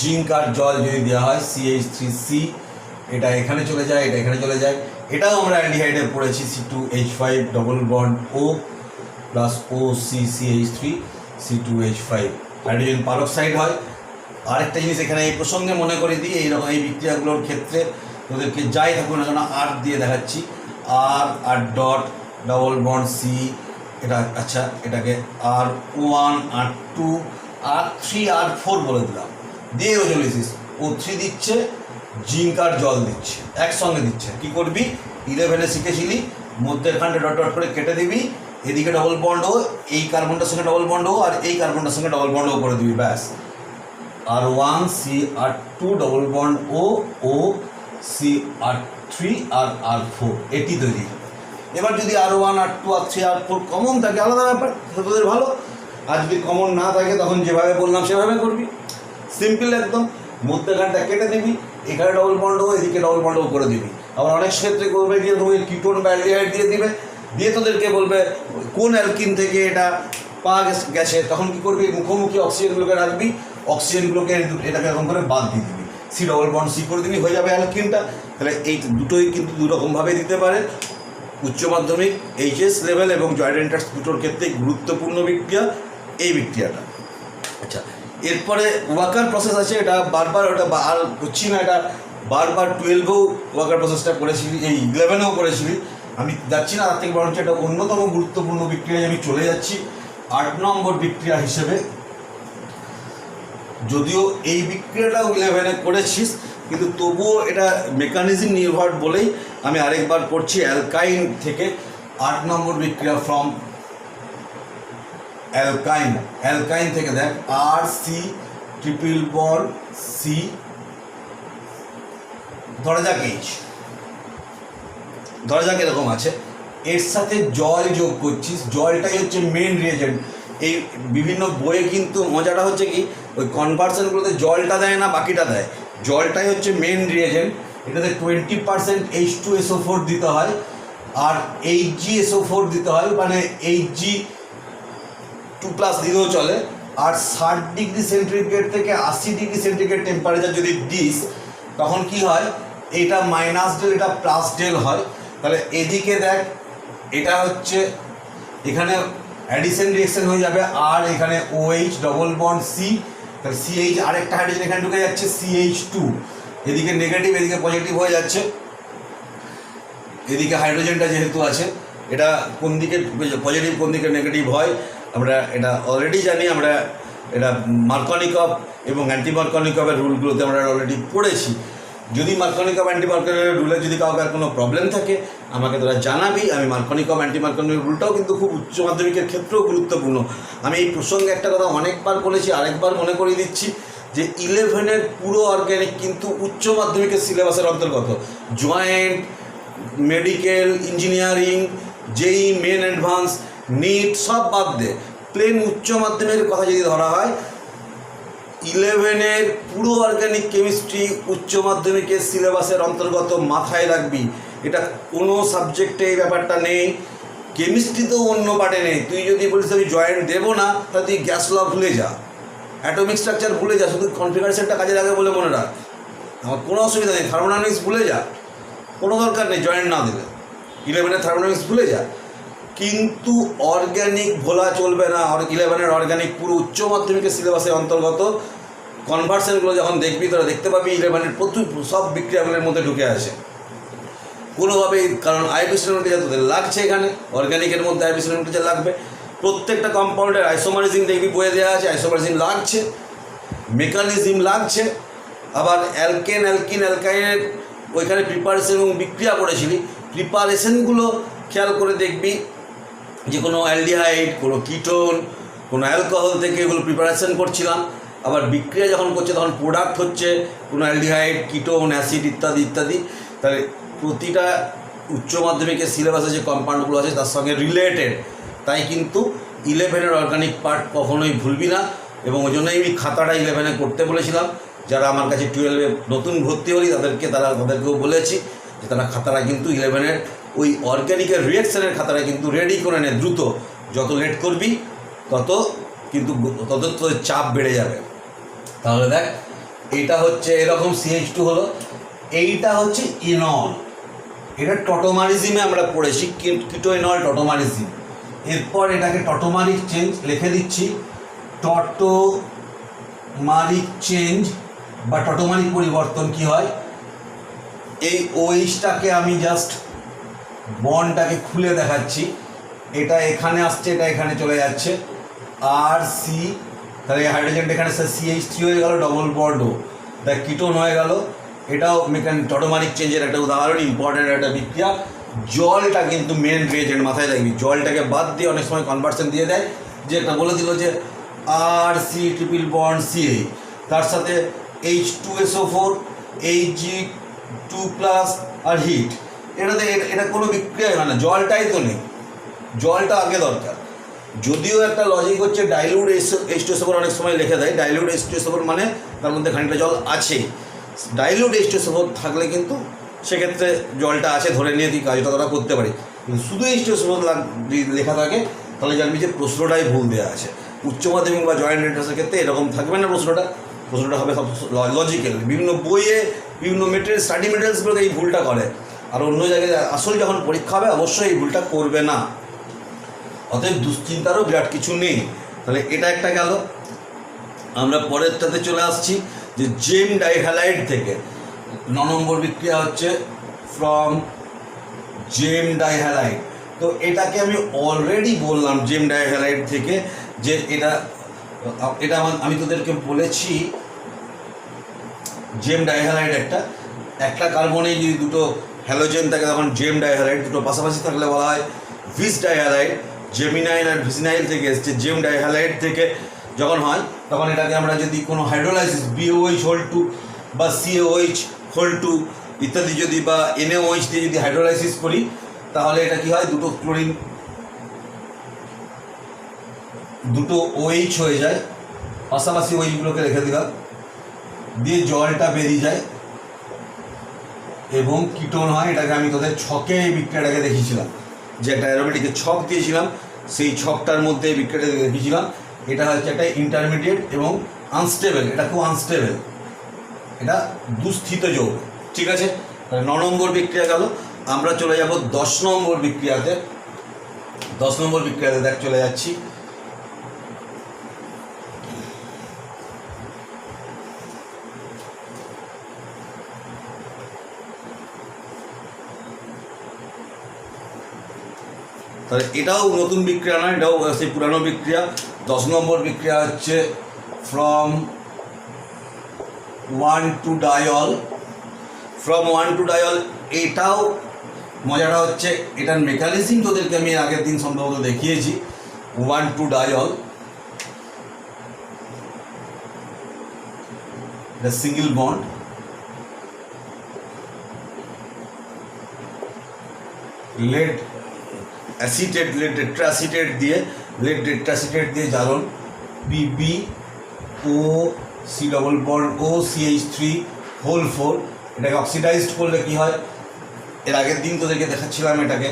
জিঙ্ক আর জল যদি দেওয়া হয় CH3C, এটা এখানে চলে যায়, এটা এখানে চলে যায়। এটাও আমরা অ্যালডিহাইডে পড়েছি C2H5 double bond O plus OCCH3 C2H5, hydrogen peroxide হয়। আরেকটা জিনিস এখানে এই প্রসঙ্গে মনে করে দিই, এইরকম এই বিক্রিয়াগুলোর ক্ষেত্রে তোদেরকে যাই থাকুক না কেন আর দিয়ে দেখাচ্ছি, R dot double bond C, এটা আচ্ছা এটাকে R1 R2 R3 R4 বলে দিলাম, দিয়ে ওজোনোলিসিস O3 দিচ্ছে, জিঙ্ক আর জল দিচ্ছে, একসঙ্গে দিচ্ছে। কি করবি, 11-এ শিখেছিলি, মধ্যেখানটা ডট ডট করে কেটে দিবি, এদিকে ডবল বন্ড ও, এই কার্বনটার সঙ্গে ডবল বন্ড ও, আর এই কার্বনটার সঙ্গে ডবল বন্ড ও করে দিবি, ব্যাস। R1 CR2 ডবল বন্ড ও CR3 আর R4, এটি তৈরি। এবার যদি R1 R2 R3 R4 common থাকে আলাদা ব্যাপার, তোদের ভালো। আর যদি কমন না থাকে তখন যেভাবে বললাম সেভাবে করবি, সিম্পল একদম। মধ্যেখানটা কেটে দিবি, এখানে ডবল বন্ড ও, এদিকে ডবল বন্ড ও করে দিবি। আবার অনেক ক্ষেত্রে করবে গিয়ে তুমি কিটোন বা অ্যালডিহাইড দিয়ে দিবে, দিয়ে তোদেরকে বলবে কোন অ্যালকিন থেকে এটা পাওয়া গেছে, তখন কী করবি, মুখোমুখি অক্সিজেনগুলোকে রাখবি, অক্সিজেনগুলোকে এটাকে এরকম করে বাদ দিয়ে দিবি, C ডবল বন্ড C করে দিবি, হয়ে যাবে অ্যালকিনটা। তাহলে এই দুটোই কিন্তু দুরকমভাবে দিতে পারে। উচ্চ মাধ্যমিক HS লেভেল এবং জয়েন্ট এন্ট্রান্স দুটোর ক্ষেত্রে গুরুত্বপূর্ণ বিক্রিয়া এই বিক্রিয়াটা। আচ্ছা, এরপরে ওয়াকার প্রসেস আছে, এটা বারবার ওটা আর করছি না, এটা বারবার 12-এও ওয়াকার প্রসেসটা করেছিলি, এই 11-এও করেছিলি, আমি যাচ্ছি না তার থেকে, বরঞ্চ এটা অন্যতম গুরুত্বপূর্ণ বিক্রিয়ায় আমি চলে যাচ্ছি 8 নম্বর বিক্রিয়া হিসেবে। যদিও এই বিক্রিয়াটাও 11-এ করেছিস, কিন্তু তবুও এটা মেকানিজম নির্ভর বলেই আমি আরেকবার করছি। অ্যালকাইন থেকে 8 নম্বর বিক্রিয়া ফ্রম অ্যালকাইন থেকে দেখ RC ট্রিপল বন্ড C, ধরা যাক H, ধরা যাক এরকম আছে, এর সাথে জল যোগ করছিস, জলটাই হচ্ছে মেন রিয়েজেন্ট। এই বিভিন্ন বইয়ে কিন্তু মজাটা হচ্ছে কি, ওই কনভার্সনগুলোতে জলটা দেয় না, বাকিটা দেয়, জলটাই হচ্ছে মেন রিয়েজেন্ট। এটাতে 20% H2SO4 দিতে হয়, আর HgSO4 দিতে হয়, মানে Hg2+ দিলেও চলে। আর 60 ডিগ্রি সেন্টিগ্রেড থেকে 80 ডিগ্রি সেন্টিগ্রেড টেম্পারেচার যদি দিস, তখন কি হয়, এটা মাইনাস ডেল, এটা প্লাস ডেল হয়। তাহলে এদিকে দেখ, এটা হচ্ছে এখানে অ্যাডিশন রিয়েকশন হয়ে যাবে, আর এখানে OH ডবল বন্ড C, তাহলে CH আরেকটা হাইড্রোজেন এখানে ঢুকে যাচ্ছে CH2, এদিকে নেগেটিভ এদিকে পজিটিভ হয়ে যাচ্ছে। এদিকে হাইড্রোজেনটা যেহেতু আছে, এটা কোন দিকে পজিটিভ কোন দিকে নেগেটিভ হয় আমরা এটা অলরেডি জানি, আমরা এটা মার্কনিকভ এবং অ্যান্টি মার্কনিকভের রুলগুলোতে আমরা অলরেডি পড়েছি। যদি মার্কনিকভ অ্যান্টি মার্কনিকভের রুলে যদি কাউকে কোনো প্রবলেম থাকে আমাকে তোরা জানাবি। আমি মার্কনিকভ অ্যান্টি মার্কনিকভ রুলটাও কিন্তু খুব উচ্চ মাধ্যমিকের ক্ষেত্রেও গুরুত্বপূর্ণ। আমি এই প্রসঙ্গে একটা কথা অনেকবার বলেছি, আরেকবার মনে করিয়ে দিচ্ছি যে 11-এর পুরো অর্গ্যানিক কিন্তু উচ্চ মাধ্যমিকের সিলেবাসের অন্তর্গত। Joint, medical, engineering, JEE main advance, NEET সব বাদ দে, প্লেন উচ্চ মাধ্যমিকের কথা যদি ধরা হয়, 11-এর পুরো অর্গ্যানিক কেমিস্ট্রি উচ্চ মাধ্যমিকের সিলেবাসের অন্তর্গত, মাথায় রাখবি। এটা কোনো সাবজেক্টে এই ব্যাপারটা নেই। কেমিস্ট্রি তো অন্য পার্টে নেই। তুই যদি বলিস আমি জয়েন্ট দেবো না, তাহলে তুই গ্যাস ল ভুলে যা, অ্যাটমিক স্ট্রাকচার ভুলে যা, শুধু কনফিগারেশনটা কাজে লাগে বলে মনে রাখ, আমার কোনো অসুবিধা নেই। থার্মোডাইনামিক্স ভুলে যা, কোনো দরকার নেই জয়েন্ট না দিলে। 11-এর থার্মোডাইনামিক্স ভুলে যা, কিন্তু অর্গ্যানিক ভোলা চলবে না। 11-এর অর্গ্যানিক পুরো উচ্চ মাধ্যমিকের সিলেবাসের অন্তর্গত। কনভার্সনগুলো যখন দেখবি তোরা দেখতে পাবি 11-এর প্রচুর সব বিক্রিয়াগুলোর মধ্যে ঢুকে আসে কোনোভাবেই, কারণ আইপিসি নোমেনক্লেচার তোদের লাগছে এখানে, অর্গ্যানিকের মধ্যে আইপিসি নোমেনক্লেচার লাগবে। প্রত্যেকটা কম্পাউন্ডের আইসোমারিজম দেখবি বইয়ে দেওয়া আছে, আইসোমারিজম লাগছে, মেকানিজম লাগছে। আবার অ্যালকেন অ্যালকিন অ্যালকাইনের ওইখানে প্রিপারেশন এবং বিক্রিয়া করেছিলি, প্রিপারেশনগুলো খেয়াল করে দেখবি যে কোনো অ্যালডিহাইড, কোনো কিটোন, কোনো অ্যালকোহল থেকে এগুলো প্রিপারেশন করছিলাম। আবার বিক্রিয়া যখন করছে তখন প্রোডাক্ট হচ্ছে কোনো অ্যালডিহাইড, কিটোন, অ্যাসিড ইত্যাদি ইত্যাদি। তাহলে প্রতিটা উচ্চ মাধ্যমিকের সিলেবাসে যে কম্পাউন্ডগুলো আছে তার সঙ্গে রিলেটেড। তাই কিন্তু 11-এর অর্গানিক পার্ট কখনোই ভুলবি না। এবং ওই জন্যই আমি খাতাটা 11-এ করতে বলেছিলাম। যারা আমার কাছে 12-এ নতুন ভর্তি হলি তাদেরকেও বলেছি যে তারা খাতাটা কিন্তু 11-এর ওই অর্গ্যানিকের রিয়াকশানের খাতাটা কিন্তু রেডি করে নে দ্রুত। যত লেট করবি তত তোদের চাপ বেড়ে যাবে। তাহলে দেখ, এটা হচ্ছে এরকম CH2 হলো, এইটা হচ্ছে ইনল, এটা টটোমারিজমে আমরা পড়েছি, কিটোইনল টটোমারিজম। এরপর এটাকে টটোমারিক চেঞ্জ লিখে দিচ্ছি, টটোমারিক চেঞ্জ বা টটোমারিক পরিবর্তন কি হয়, এই ওইচটাকে আমি জাস্ট বন্ডটাকে খুলে দেখাচ্ছি। এটা এখানে আসছে, এটা এখানে চলে যাচ্ছে, আর সি, তাহলে হাইড্রোজেনটা এখানে CH3 হয়ে গেল, ডবল বন্ডও দেখ কিটোন হয়ে গেল। এটাও টটোমারিক চেঞ্জের একটা উদাহরণ, ইম্পর্টেন্ট একটা বিক্রিয়া। জলটা কিন্তু মেন রিয়েজেন্ট, মাথায় রাখবি। জলটাকে বাদ দিয়ে অনেক সময় কনভার্সন দিয়ে দেয়, যে একটা বলে দিল যে আর সি ট্রিপল বন্ড CH, তার সাথে H2SO4 Hg2+ আর হিট। এটা কোনো বিক্রিয়াই হয় না, জলটাই তো নেই, জলটা আগে দরকার। যদিও একটা লজিক হচ্ছে ডাইলিউট H2SO4 অনেক সময় লিখে দেয়, ডাইলিউট H2SO4 মানে তার মধ্যে খানিকটা জল আছে। ডাইলিউট H2SO4 থাকলে কিন্তু সেক্ষেত্রে জলটা আছে ধরে নিয়ে তুই কাজটা তোরা করতে পারি। কিন্তু শুধু H2SO4 লেখা থাকে তাহলে জানবি যে প্রশ্নটাই ভুল দেওয়া আছে। উচ্চ মাধ্যমিক বা জয়েন্ট এন্ট্রান্সের ক্ষেত্রে এরকম থাকবে না, প্রশ্নটা হবে সব লজিক্যাল। বিভিন্ন বইয়ে বিভিন্ন স্টাডি মেটেরিয়ালসগুলোতে এই ভুলটা করে, আর অন্য জায়গায় আসল যখন পরীক্ষা হবে অবশ্যই এই ভুলটা করবে না। অতএব দুশ্চিন্তারও বিরাট কিছু নেই। তাহলে এটা একটা গেল। আমরা পরেরটাতে চলে আসছি যে জেম ডাইহ্যালাইড থেকে 9 নম্বর বিক্রিয়া হচ্ছে ফ্রম জেম ডাইহ্যালাইড। তো এটাকে আমি অলরেডি বললাম জেম ডাইহ্যালাইড থেকে, যে এটা আমি তোদেরকে বলেছি জেম ডাইহ্যালাইড একটা কার্বনে যদি দুটো হ্যালোজেন থাকে তখন জেম ডাইহ্যালাইড, দুটো পাশাপাশি থাকলে বলা হয় ভিস ডাইহ্যালাইড। জেমিনাইল আর ভিসিনাইল থেকে এসছে। জেম ডাইহ্যালাইড থেকে যখন হয় তখন এটাকে আমরা যদি কোনো হাইড্রোলাইসিস BOH2 বা COH2 ইত্যাদি যদি বা NaOH দিয়ে যদি হাইড্রোলাইসিস করি তাহলে এটা কি হয়, দুটো OH হয়ে যায়, পাশাপাশি ওইগুলোকে রেখে দিলাম, দিয়ে জলটা বেরিয়ে যায় এবং কিটোন হয়। এটাকে আমি তোদের ছকে এই বিক্রিয়াটাকে দেখিয়েছিলাম, যে একটা অ্যারোমেটিকের ছক দিয়েছিলাম, সেই ছকটার মধ্যে এই বিক্রিয়াটাকে দেখিয়েছিলাম। এটা হচ্ছে একটা ইন্টারমিডিয়েট এবং আনস্টেবল, এটা খুব আনস্টেবল, এটা দুস্থিত যৌগ। ঠিক আছে, তাহলে 9 নম্বর বিক্রিয়া গেল। আমরা চলে যাব 10 নম্বর বিক্রিয়াতে। 10 নম্বর বিক্রিয়াতে দেখ চলে যাচ্ছি। তাহলে এটাও নতুন বিক্রিয়া নয়, এটাও সেই পুরানো বিক্রিয়া। 10 নম্বর বিক্রিয়া হচ্ছে ফ্রম 1,2-diol। From 1,2-diol। এটাও মজাটা হচ্ছে এটার মেকানিজম তোদেরকে আমি আগের দিন সম্ভবত দেখিয়েছি। 1,2-diol এটা single bond, lead acetate, lead tetraacetate দিয়ে জারণ PbO(C) OCH3 এটাকে অক্সিডাইজড করলে কি হয়, এর আগের দিন তোদেরকে দেখাচ্ছিলাম এটাকে,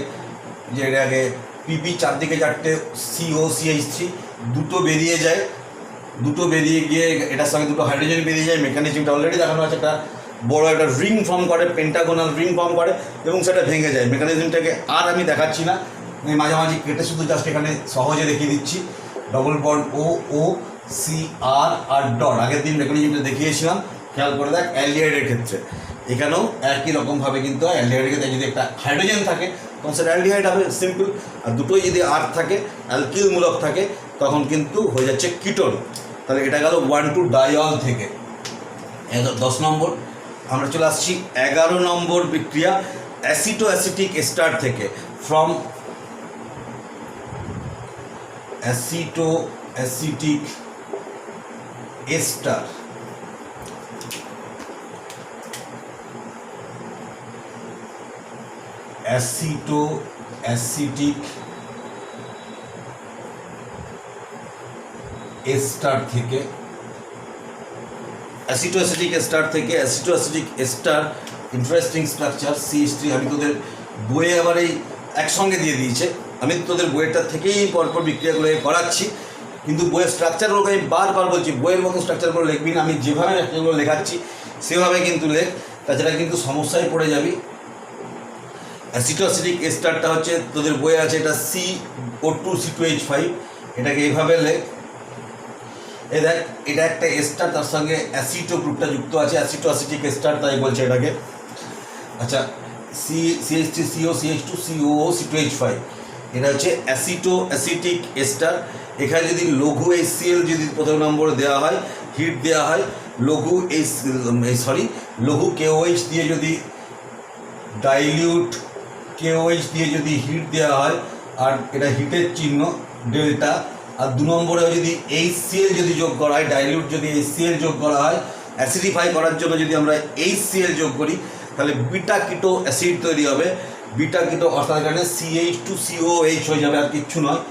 যে এটাকে পিপি, চারদিকে চারটে সিও CH3, দুটো বেরিয়ে যায়, দুটো বেরিয়ে গিয়ে এটার সঙ্গে দুটো হাইড্রোজেন বেরিয়ে যায়। মেকানিজমটা অলরেডি দেখানো আছে, একটা বড় একটা রিং ফর্ম করে, পেন্টাগোনাল রিং ফর্ম করে এবং সেটা ভেঙে যায়। মেকানিজমটাকে আর আমি দেখাচ্ছি না, আমি মাঝামাঝি কেটে শুধু জাস্ট এখানে সহজে দেখিয়ে দিচ্ছি। ডবল বন্ড ও সি আর ডট, আগের দিন মেকানিজমটা দেখিয়েছিলাম, খেয়াল করে দেখ। অ্যালডিহাইডের ক্ষেত্রে এখানেও একই রকমভাবে কিন্তু অ্যালডিহাইডের ক্ষেত্রে যদি একটা হাইড্রোজেন থাকে তখন সেটা অ্যালডিহাইড হবে, সিম্পল। আর দুটোই যদি আর থাকে, অ্যালকিলমূলক থাকে, তখন কিন্তু হয়ে যাচ্ছে কিটোন। তাহলে এটা গেল 1,2 ডাইঅল থেকে। 10 নম্বর আমরা চলে আসছি 11 নম্বর বিক্রিয়া অ্যাসিটো অ্যাসিটিক এস্টার থেকে। From aceto acetic ester, aceto acetic ester থেকে, অ্যাসিটো অ্যাসিটিক এস্টার থেকে। Aceto acetic ester interesting structure CH3। আমি তোদের বইয়ে আবার এই একসঙ্গে দিয়ে দিয়েছে, আমি তোদের বইয়েরটা থেকেই পরপর বিক্রিয়াগুলো করাচ্ছি, কিন্তু বইয়ের স্ট্রাকচারগুলোকে আমি বারবার বলছি, বইয়ের মতো স্ট্রাকচারগুলো লিখবি না, আমি যেভাবে এগুলো লেখাচ্ছি সেভাবে কিন্তু লেখ, তাছাড়া কিন্তু সমস্যায় পড়ে যাবি। অ্যাসিটো অ্যাসিটিক এস্টারটা হচ্ছে তোদের বইয়ে আছে, এটা CO2C2H5, এটাকে এইভাবে লেখ। এই দেখ, এটা একটা এস্টার, তার সঙ্গে অ্যাসিটো গ্রুপটা যুক্ত আছে, অ্যাসিটো অ্যাসিটিক এস্টার তাই বলছে এটাকে। আচ্ছা, CH3CO CH2 COO C2H5, এটা হচ্ছে অ্যাসিটো অ্যাসিটিক এস্টার। এখানে যদি লঘু HCl যদি প্রথম নম্বরে দেওয়া হয়, হিট দেওয়া হয়, লঘু লঘু KOH দিয়ে যদি ডাইলিউট KOH দিয়ে যদি হিট দেওয়া হয়, আর এটা হিটের চিহ্ন ডেল্টা, আর 2 নম্বরে যদি HCl যদি যোগ করা হয়, ডাইলিউট যদি HCl যোগ করা হয়, অ্যাসিডিফাই করার জন্য যদি আমরা HCl যোগ করি, তাহলে বিটা কিটো অ্যাসিড তৈরি হবে। বিটা কিটো অর্থাৎ এখানে CH2COH হয়ে যাবে, আর কিচ্ছু নয়।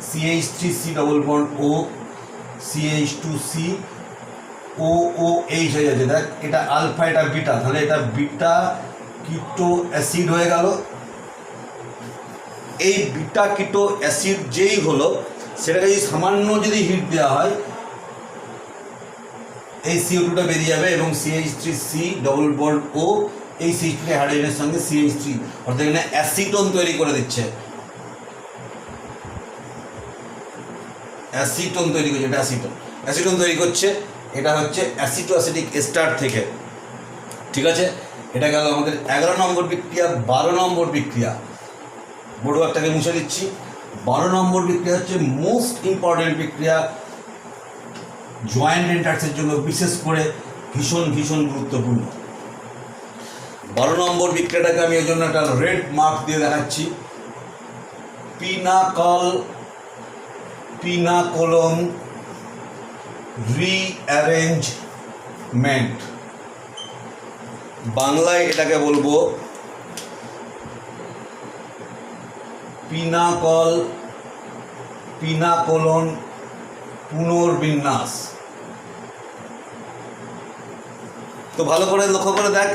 CH3C double bond O, CH2COOH হয়ে যাচ্ছে। দেখ, এটা আলফা, এটা বিটা, তাহলে এটা বিটা কিটো অ্যাসিড হয়ে গেল। এই বিটা কিটো অ্যাসিড যেই হলো, সেটাকে যদি সামান্য যদি হিট দেওয়া হয়, এই CO2টা বেরিয়ে যাবে এবং CH3C ডবল বন্ড O, এই CH3 হাইড্রোজেনের সঙ্গে CH3, অর্থাৎ এখানে অ্যাসিটোন তৈরি করে দিচ্ছে, অ্যাসিটোন তৈরি করছে, এটা অ্যাসিটোন তৈরি করছে। এটা হচ্ছে অ্যাসিটো অ্যাসিটিক এস্টার থেকে, ঠিক আছে। এটা গেল আমাদের 11 নম্বর বিক্রিয়া। 12 নম্বর বিক্রিয়া, বড় একটাকে মুছে দিচ্ছি। 12 নম্বর বিক্রিয়া হচ্ছে মোস্ট ইম্পর্টেন্ট বিক্রিয়া, জয়েন্ট এন্টার্সের জন্য বিশেষ করে ভীষণ গুরুত্বপূর্ণ। 12 নম্বর বিক্রিয়াটাকে আমি এই জন্য একটা রেড মার্ক দিয়ে দেখাচ্ছি। পিনাকোলন রিঅ্যারেঞ্জমেন্ট, বাংলায় এটাকে বলবো পিনাকোলন পুনর্বিন্যাস। তো ভালো করে লক্ষ্য করে দেখ,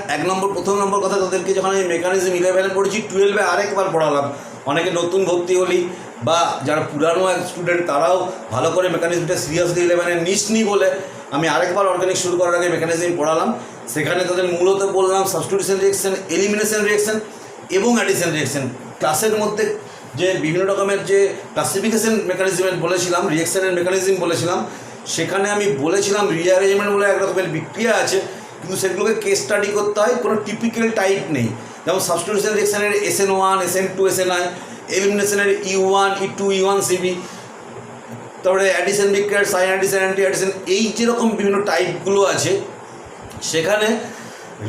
প্রথম নম্বর কথা তোদেরকে যখন আমি মেকানিজম 11 পড়েছি, 12-এ আরেকবার পড়ালাম। অনেকে নতুন ভর্তি হলি বা যারা পুরানো স্টুডেন্ট, তারাও ভালো করে মেকানিজমটা সিরিয়াসলি 11-এ নিসনি বলে আমি আরেকবার অর্গানিক শুরু করার আগে মেকানিজম পড়ালাম। সেখানে তোদের মূলত বললাম সাবস্টিটিউশন রিঅ্যাকশন, এলিমিনেশন রিঅ্যাকশন এবং অ্যাডিশন রিঅ্যাকশন। ক্লাসের মধ্যে যে বিভিন্ন রকমের যে ক্লাসিফিকেশন মেকানিজমের বলেছিলাম, রিঅ্যাকশনের মেকানিজম বলেছিলাম, সেখানে আমি বলেছিলাম রিঅ্যারেঞ্জমেন্ট বলে এক রকমের বিক্রিয়া আছে, কিন্তু সেগুলোকে কেস স্টাডি করতে হয়, কোনো টিপিক্যাল টাইপ নেই। যেমন substitution রিঅ্যাকশনের SN1, SN2, SNI, এলিমিনেশনের E1, E2, E1CB, তারপরে অ্যাডিশন বিক্রিয়ার সাইন অ্যাডিশন, অ্যান্টি অ্যাডিশন, এই যেরকম বিভিন্ন টাইপগুলো আছে, সেখানে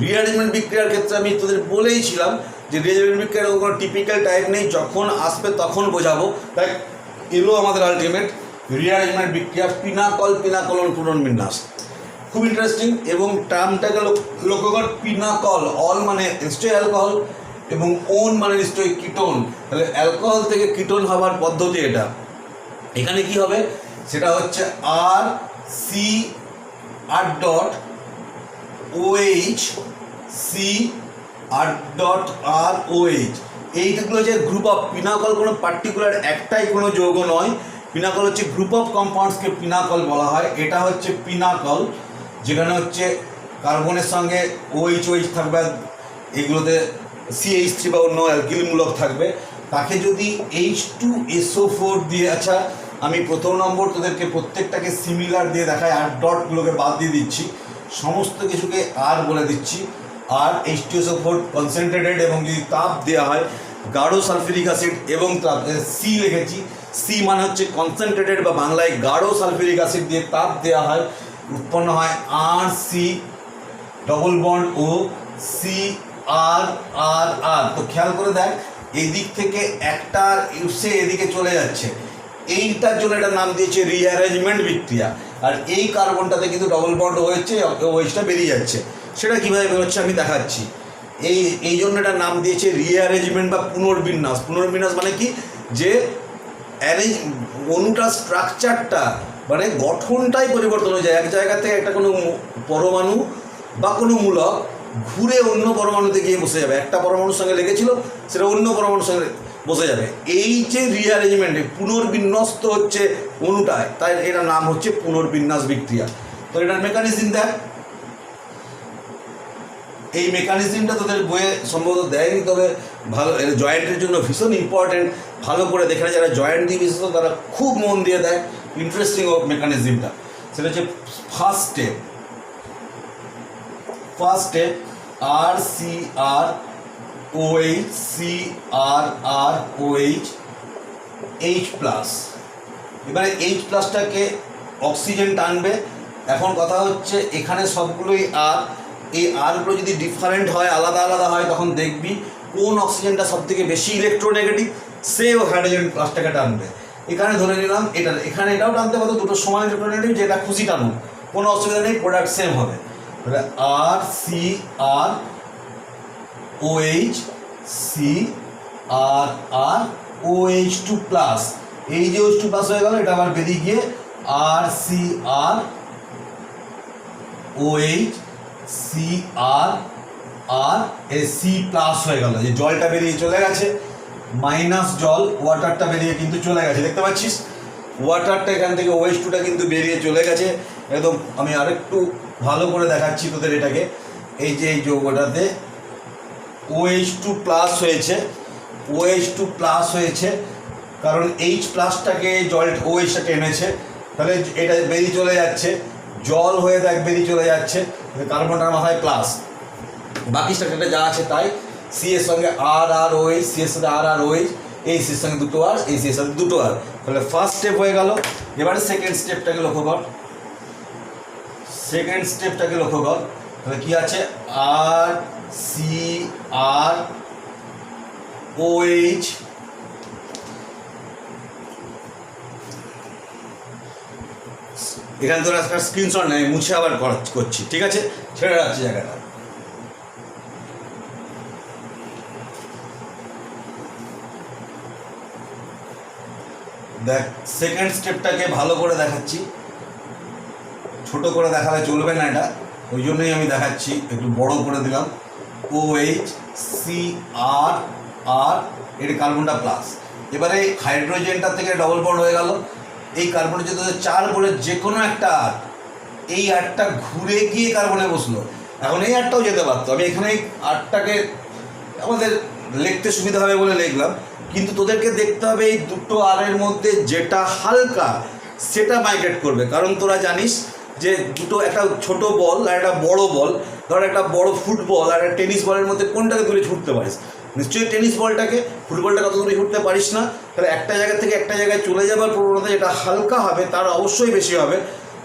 রিঅ্যারেঞ্জমেন্ট বিক্রিয়ার ক্ষেত্রে আমি তোদের বলেইছিলাম যে রিঅ্যারেঞ্জমেন্ট বিক্রিয়ার কোনো টিপিক্যাল টাইপ নেই, যখন আসবে তখন বোঝাবো। তাই এলো আমাদের আলটিমেট রিঅ্যারেঞ্জমেন্ট বিক্রিয়া, পিনাকোলন পুনর্বিন্যাস। খুব ইন্টারেস্টিং, এবং টার্মটাকে লক্ষ্য কর। পিনাকল, অল মানে নিশ্চয়ই অ্যালকোহল, এবং ওন মানে নিশ্চয়ই কিটোন। তাহলে অ্যালকোহল থেকে কিটোন হওয়ার পদ্ধতি এটা। এখানে কি হবে সেটা হচ্ছে RC(OH) CR.ROH, এইগুলো যে গ্রুপ অফ পিনাকল কোনো পার্টিকুলার একটাই কোনো যৌগ নয়, পিনাকল হচ্ছে গ্রুপ অফ কম্পাউন্ডসকে পিনাকল বলা হয়। এটা হচ্ছে পিনাকল, যেখানে হচ্ছে কার্বনের সঙ্গে OH থাকবে, এগুলোতে CH3 বা অন্য অ্যালকিলমূলক থাকবে। তাকে যদি H2SO4 দিয়ে, আচ্ছা আমি প্রথম নম্বর তোদেরকে প্রত্যেকটাকে সিমিলার দিয়ে দেখাই, আর ডটগুলোকে বাদ দিয়ে দিচ্ছি, সমস্ত কিছুকে আর বলে দিচ্ছি। আর H2SO4 কনসেন্ট্রেটেড, এবং যদি তাপ দেওয়া হয় গাঢ় সালফিউরিক অ্যাসিড এবং সি লিখেছি, সি মানে হচ্ছে কনসেন্ট্রেটেড বা বাংলায় গাঢ় সালফিউরিক অ্যাসিড দিয়ে তাপ দেওয়া হয়, উৎপন্ন হয় RC ডবল বন্ড ও CR. তো খেয়াল করে দেখ, এই দিক থেকে একটা সে এদিকে চলে যাচ্ছে, এইটার জন্য এটার নাম দিয়েছে রিঅ্যারেঞ্জমেন্ট বিক্রিয়া। আর এই কার্বনটাতে কিন্তু ডবল বন্ড হয়েছে, ওইটা বেরিয়ে যাচ্ছে। সেটা কীভাবে বেরোচ্ছে আমি দেখাচ্ছি। এই জন্য এটার নাম দিয়েছে রিঅ্যারেঞ্জমেন্ট বা পুনর্বিন্যাস। পুনর্বিন্যাস মানে কি, যে অণুটার স্ট্রাকচারটা মানে গঠনটাই পরিবর্তন হয়ে যায়। এক জায়গা থেকে একটা কোনো পরমাণু বা কোনো মূলক ঘুরে অন্য পরমাণুতে গিয়ে বসে যাবে, একটা পরমাণুর সঙ্গে লেগেছিল সেটা অন্য পরমাণুর সঙ্গে বসে যাবে। এই যে রিঅ্যারেঞ্জমেন্টে পুনর্বিন্যস্ত হচ্ছে অণুটায়, তাই এটার নাম হচ্ছে পুনর্বিন্যাস বিক্রিয়া। তো এটার মেকানিজম দেখ, এই মেকানিজমটা তোদের বইয়ে সম্ভবত দেয়নি, তবে ভালো জয়েন্টের জন্য ভীষণ ইম্পর্টেন্ট। ভালো করে দেখে যারা জয়েন্ট দিয়ে বিশেষত তারা খুব মন দিয়ে দেয়, ইন্টারেস্টিং মেকানিজমটা। সেটা হচ্ছে first step RCrOH CrROH H+। এবারে H+টাকে অক্সিজেন টানবে। এখন কথা হচ্ছে এখানে সবগুলোই আর, এই আরগুলো যদি ডিফারেন্ট হয়, আলাদা আলাদা হয়, তখন দেখবি কোন অক্সিজেনটা সবথেকে বেশি ইলেকট্রোনেগেটিভ, সেও হাইড্রোজেন প্লাসটাকে টানবে। এখানে ধরে নিলাম এখানে এটাও টানতে পারতো, দুটো সমান ইলেকট্রোনেগেটিভ, যেটা খুশি টানুক, কোনো অসুবিধা নেই, প্রোডাক্ট সেম হবে। তাহলে RCrOH CrROH2+, এই যে OH2+ হয়ে গেল, এটা আবার বেরিয়ে গিয়ে RCrOH CrRC+ হয়ে গেল। যে জলটা বেরিয়ে চলে গেছে, মাইনাস জল, ওয়াটারটা বেরিয়ে কিন্তু চলে গেছে, দেখতে পাচ্ছিস ওয়াটারটা এখান থেকে OH2টা কিন্তু বেরিয়ে চলে গেছে। একদম আমি আরেকটু ভালো করে দেখাচ্ছি তোদের এটাকে। এই যে এই যৌগটাতে OH2+ হয়েছে, OH2+ হয়েছে, কারণ H+টাকে জল OH টেনেছে, তাহলে এটা বেরিয়ে চলে যাচ্ছে, জল হয়ে দেখ বেরিয়ে চলে যাচ্ছে, কার্বনটার মাথায় প্লাস, বাকি স্ট্রাকচারটা যা আছে তাই। সি এর সঙ্গে RROH, সি এর সাথে RROH, এই সির সঙ্গে দুটো আর, এই সি এর সাথে দুটো আর। তাহলে ফার্স্ট স্টেপ হয়ে গেল। এবারে সেকেন্ড স্টেপটাকে লক্ষ্য কর, তাহলে কি আছে, RCrOH এখানে তোর একটা স্ক্রিনশট নেই, মুছে আবার করছি, ঠিক আছে, ছেড়ে রাখছি জায়গাটা। দেখ সেকেন্ড স্টেপটাকে ভালো করে দেখাচ্ছি, ছোট করে দেখালে চলবে না, এটা ওই জন্যই আমি দেখাচ্ছি, একটু বড় করে দিলাম। OH CrR, এটা কার্বনটা প্লাস। এবারে হাইড্রোজেনটা থেকে ডবল বন্ড হয়ে গেল, এই কার্বনের যদি 4 বলে যে কোনো একটা আর, এই আরটা ঘুরে গিয়ে কার্বনে বসলো। এখন এই আরটাও যেতে পারতো, আমি এখানে এই আরটাকে আমাদের লিখতে সুবিধা হবে বলে লিখলাম, কিন্তু তোদেরকে দেখতে হবে এই দুটো আরের মধ্যে যেটা হালকা সেটা মাইগ্রেট করবে। কারণ তোরা জানিস যে দুটো, একটা ছোট বল আর একটা বড় বল, ধর একটা বড় ফুটবল আর একটা টেনিস বলের মধ্যে কোনটাকে দূরে ছুটতে পারিস? নিশ্চয়ই টেনিস বলটাকে। ফুটবলটা কত দূরে ছুটতে পারিস না। তাহলে একটা জায়গা থেকে একটা জায়গায় চলে যাবার প্রবণতা যেটা হালকা হবে তার অবশ্যই বেশি হবে,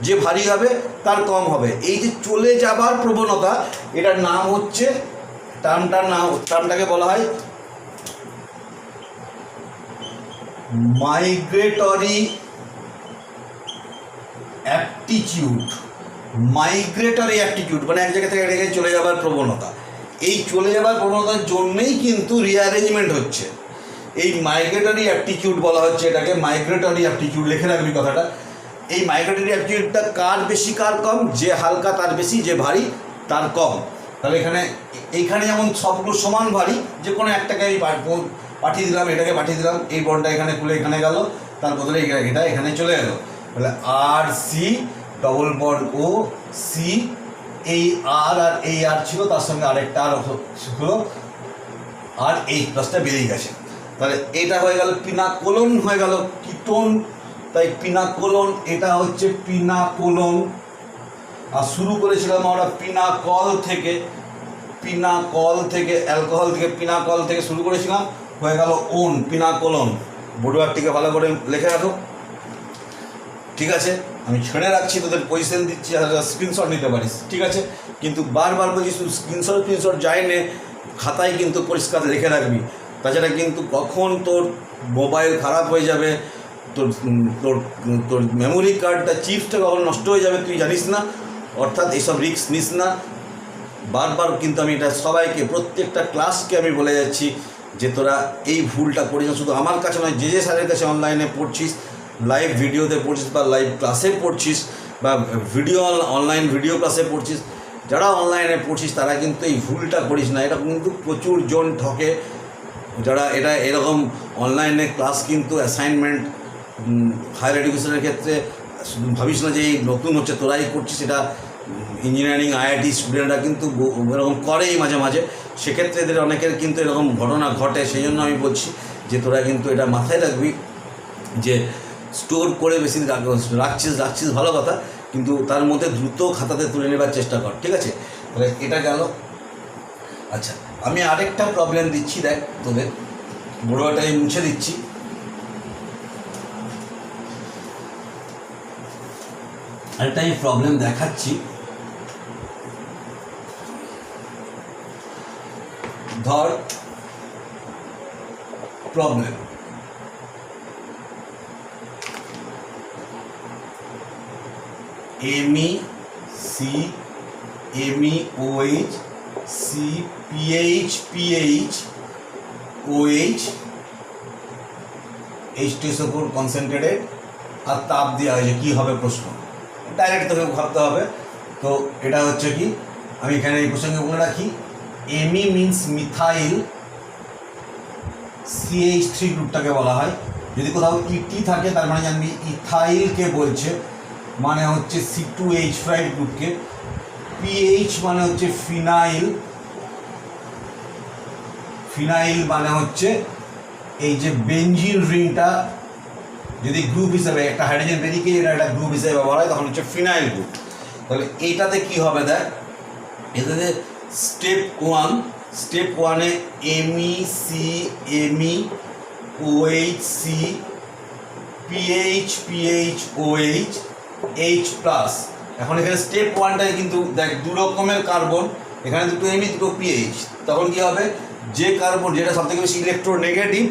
যে ভারী হবে তার কম হবে। এই যে চলে যাবার প্রবণতা, এটার নাম হচ্ছে, টার্মটাকে বলা হয় মাইগ্রেটরি অ্যাপটিটিউড। মানে এক জায়গা থেকে এক জায়গায় চলে যাবার প্রবণতা। এই চলে যাবার প্রবণতার জন্যই কিন্তু রিঅ্যারেঞ্জমেন্ট হচ্ছে। এই মাইগ্রেটরি অ্যাপটিটিউড বলা হচ্ছে এটাকে, মাইগ্রেটরি অ্যাপটিটিউড, লিখে রাখবি কথাটা। এই মাইগ্রেটরি অ্যাপটিটিউডটা কার বেশি কার কম? যে হালকা তার বেশি, যে ভারী তার কম। তাহলে এইখানে যেমন সবগুলো সমান ভারী, যে কোনো একটাকে আমি পাঠিয়ে দিলাম, এটাকে পাঠিয়ে দিলাম, এই বন্ডটা এখানে খুলে এখানে গেল, তার বদলে এটা এখানে চলে গেল। তাহলে আর সি ডবল বন্ড ও সি, এই আর এই আর ছিল, তার সঙ্গে আরেকটা আর হলো, আর এই প্লাসটা বেরিয়ে গেছে। তাহলে এটা হয়ে গেল পিনাকোলন, হয়ে গেল কিটোন। তাই পিনাকোলন, এটা হচ্ছে পিনাকোলন। আর শুরু করেছিলাম আমরা পিনাকল থেকে, অ্যালকোহল থেকে, পিনাকল থেকে শুরু করেছিলাম, হয়ে গেল ওন, পিনাকোলন। বোর্ডওয়ার্ডটিকে ভালো করে লিখে রাখো, ঠিক আছে? আমি ছেড়ে রাখছি, তোদের পজিশন দিচ্ছি, আর স্ক্রিনশট নিতে পারিস, ঠিক আছে? কিন্তু বারবার বলছি শুধু স্ক্রিনশট যাই নে, খাতায় কিন্তু পরিষ্কার লিখে রাখবি। তাছাড়া কিন্তু কখন তোর মোবাইল খারাপ হয়ে যাবে, তোর তোর তোর মেমোরি কার্ডটা, চিপসটা কখন নষ্ট হয়ে যাবে তুই জানিস না। অর্থাৎ এইসব রিস্ক নিস না। বারবার কিন্তু আমি এটা সবাইকে, প্রত্যেকটা ক্লাসকে আমি বলে যাচ্ছি যে তোরা এই ভুলটা করিস না। শুধু আমার কাছে নয়, যে স্যারের কাছে অনলাইনে পড়ছিস, লাইভ ভিডিওতে পড়ছিস, বা লাইভ ক্লাসে পড়ছিস, বা অনলাইন ভিডিও ক্লাসে পড়ছিস, যারা অনলাইনে পড়ছিস তারা কিন্তু এই ভুলটা করিস না। এটা কিন্তু প্রচুর জন ঠকে, যারা এরকম অনলাইনে ক্লাস কিন্তু অ্যাসাইনমেন্ট হায়ার এডুকেশনের ক্ষেত্রে ভাবিস না যে এই নতুন হচ্ছে তোরাই করছিস। এটা ইঞ্জিনিয়ারিং আইআইটি স্টুডেন্টরা কিন্তু এরকম করেই মাঝে মাঝে, সেক্ষেত্রে এদের অনেকের কিন্তু এরকম ঘটনা ঘটে। সেই জন্য আমি বলছি যে তোরা কিন্তু এটা মাথায় রাখবি, যে স্টোর করে বেশি রাখছিস ভালো কথা, কিন্তু তার মধ্যে দ্রুত খাতাতে তুলে নেবার চেষ্টা কর, ঠিক আছে? তাহলে এটা গেল। আচ্ছা, আমি আরেকটা প্রবলেম দিচ্ছি, দেখ তোদের বড়োটা আমি মুছে দিচ্ছি। আরেকটা আমি প্রবলেম দেখাচ্ছি, ধর problem MEOH CPH OH H2SO4 concentrated, আর তাপ দেওয়া হয়েছে। কী হবে প্রশ্ন? ডাইরেক্ট তোকে ভাবতে হবে। তো এটা হচ্ছে কি, আমি এখানে এই প্রসঙ্গে বলে রাখি, এমি মিনস মিথাইল, CH3 গ্রুপটাকে বলা হয়। যদি কোথাও ইটি থাকে তার মানে জানবি ইথাইলকে বলছে, মানে হচ্ছে C2H5 গ্রুপকে। PH মানে হচ্ছে ফিনাইল, মানে হচ্ছে এই যে বেঞ্জিন রিংটা যদি গ্রুপ হিসাবে একটা হাইড্রোজেন বেরিয়ে এটা একটা গ্রুপ হিসাবে ব্যবহার হয়, তখন হচ্ছে ফিনাইল গ্রুপ। তাহলে এইটাতে কি হবে দেখ, এটাতে স্টেপ 1-এ MEC PH H প্লাস। এখন এখানে স্টেপ 1টায় কিন্তু দেখ 2 রকমের কার্বন, এখানে দুটো এমি দুটো PH। তখন কি হবে, যে কার্বন যেটা সবথেকে বেশি ইলেকট্রোনেগেটিভ,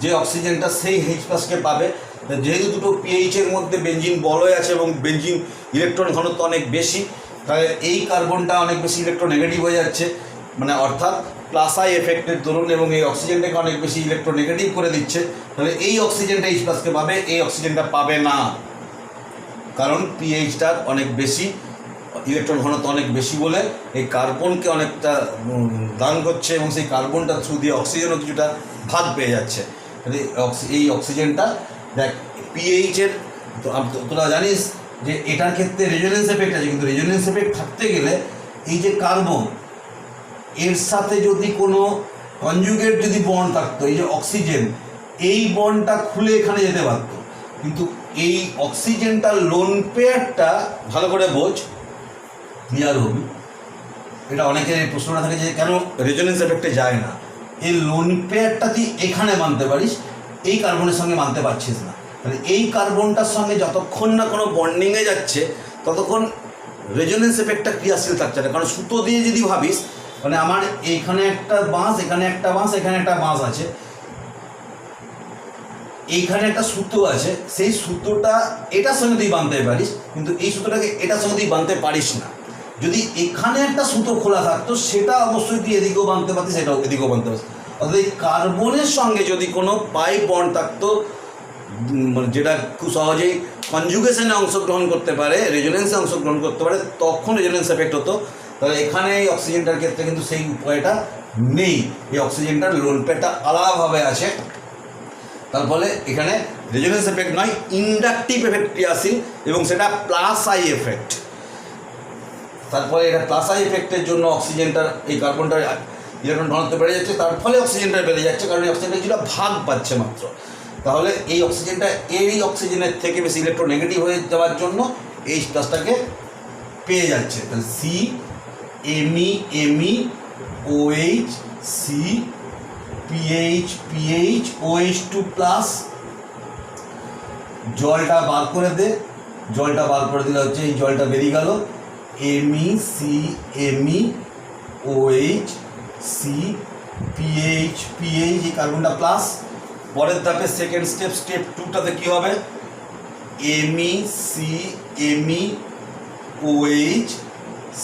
যে অক্সিজেনটা সেই H+কে পাবে। যেহেতু দুটো PH-এর মধ্যে বেঞ্জিন বলয় আছে এবং বেঞ্জিন ইলেকট্রন ঘনত্ব অনেক বেশি, তাহলে এই কার্বনটা অনেক বেশি ইলেকট্রোনেগেটিভ হয়ে যাচ্ছে, মানে অর্থাৎ প্লাস আই এফেক্টের দরুন, এবং এই অক্সিজেনটাকে অনেক বেশি ইলেকট্রোনেগেটিভ করে দিচ্ছে। তাহলে এই অক্সিজেনটা H+কে পাবে, এই অক্সিজেনটা পাবে না, কারণ PH-টার অনেক বেশি, ইলেকট্রন ঘনত্ব অনেক বেশি বলে এই কার্বনকে অনেকটা দান করছে, এবং সেই কার্বনটা থ্রু দিয়ে অক্সিজেনও কিছুটা ভাগ পেয়ে যাচ্ছে। এই অক্সিজেনটা দেখ PH-এর, তোরা জানিস যে এটার ক্ষেত্রে রেজোনেন্স এফেক্ট আছে, কিন্তু রেজোনেন্স এফেক্ট থাকতে গেলে এই যে কার্বন, এর সাথে যদি কোনো কনজুগেট যদি বন্ড থাকতো, এই যে অক্সিজেন, এই বন্ডটা খুলে এখানে যেতে পারতো। কিন্তু এই অক্সিজেনটার লোন পেয়ারটা ভালো করে বোঝ, ক্লিয়ার হবি। এটা অনেকের এই প্রশ্নটা থাকে যে কেন রেজোনেন্স এফেক্টে যায় না। এই লোন পেয়ারটা তুই এখানে মানতে পারিস, এই কার্বনের সঙ্গে মানতে পারছিস না। তাহলে এই কার্বনটার সঙ্গে যতক্ষণ না কোনো বন্ডিংয়ে যাচ্ছে ততক্ষণ রেজোনেন্স এফেক্টটা ক্রিয়াশীল থাকছে না। কারণ সুতো দিয়ে যদি ভাবিস, মানে আমার এইখানে একটা বাঁশ, এখানে একটা বাঁশ, এখানে একটা বাঁশ আছে, এইখানে একটা সুতো আছে, সেই সুতোটা এটার সঙ্গে তুই বাঁধতে পারিস, কিন্তু এই সুতোটাকে এটার সঙ্গে তুই বাঁধতে পারিস না। যদি এখানে একটা সুতো খোলা থাকতো, সেটা অবশ্যই তুই এদিকেও বাঁধতে পারতিস, সেটাও এদিকেও বাঁধতে পারতিস। অর্থাৎ এই কার্বনের সঙ্গে যদি কোনো পাই বন্ড থাকতো, মানে যেটা খুব সহজেই কনজুগেশনে অংশগ্রহণ করতে পারে, রেজোনেন্সে অংশগ্রহণ করতে পারে, তখন রেজোনেন্স এফেক্ট হতো। তাহলে এখানে এই অক্সিজেনটার ক্ষেত্রে কিন্তু সেই উপায়টা নেই, এই অক্সিজেনটার লোন পেয়ারটা আলাদাভাবে আছে। তার ফলে এখানে রেজোনেন্স এফেক্ট নয়, ইন্ডাকটিভ এফেক্ট ক্রিয়াশীল, এবং সেটা প্লাস আই এফেক্ট। তারপরে এটা প্লাস আই এফেক্টের জন্য অক্সিজেনটার এই কার্বনটার ইলেকট্রন ঘনত্ব বেড়ে যাচ্ছে, তার ফলে অক্সিজেনটা বেড়ে যাচ্ছে, কারণ এই অক্সিজেনটা কিছুটা ভাগ পাচ্ছে মাত্র। তাহলে এই অক্সিজেনটা এই অক্সিজেনের থেকে বেশি ইলেকট্রোনেগেটিভ হয়ে যাওয়ার জন্য এই প্লাসটাকে পেয়ে যাচ্ছে। তাহলে C Me Me OH C Ph OH2 plus. জলটা বার করে দে, জলটা বার করে দিলে হচ্ছে এই জলটা বেরিয়ে গেল Me C Me OH C Ph এই কার্বনটা প্লাস। পরের ধাপে সেকেন্ড স্টেপ 2টাতে কী হবে, Me C Me OH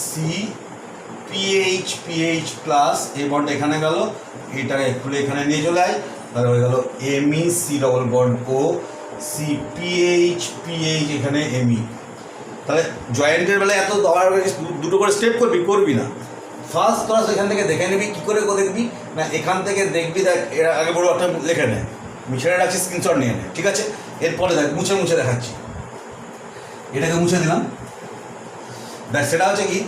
C Ph plus. এই বন্ডটা এখানে গেল, এটাকে খুলে এখানে নিয়ে চলে আয়, তাহলে হয়ে গেল এমই সি ডবল বন্ড ও সি পিএইচ এখানে এমই। তাহলে জয়েন্টের বেলায় এত দুটো করে স্টেপ করবি না। ফার্স্ট তোরা এখান থেকে দেখে নিবি। কী করে দেখবি না, এখান থেকে দেখবি, দেখ এর আগে বড় একটা লেখে নে, ছেড়ে রাখছি, স্ক্রিনশট নিয়ে নে, ঠিক আছে? এরপরে দেখ মুছে দেখাচ্ছি, এটাকে মুছে দিলাম। দেখ সেটা হচ্ছে কি,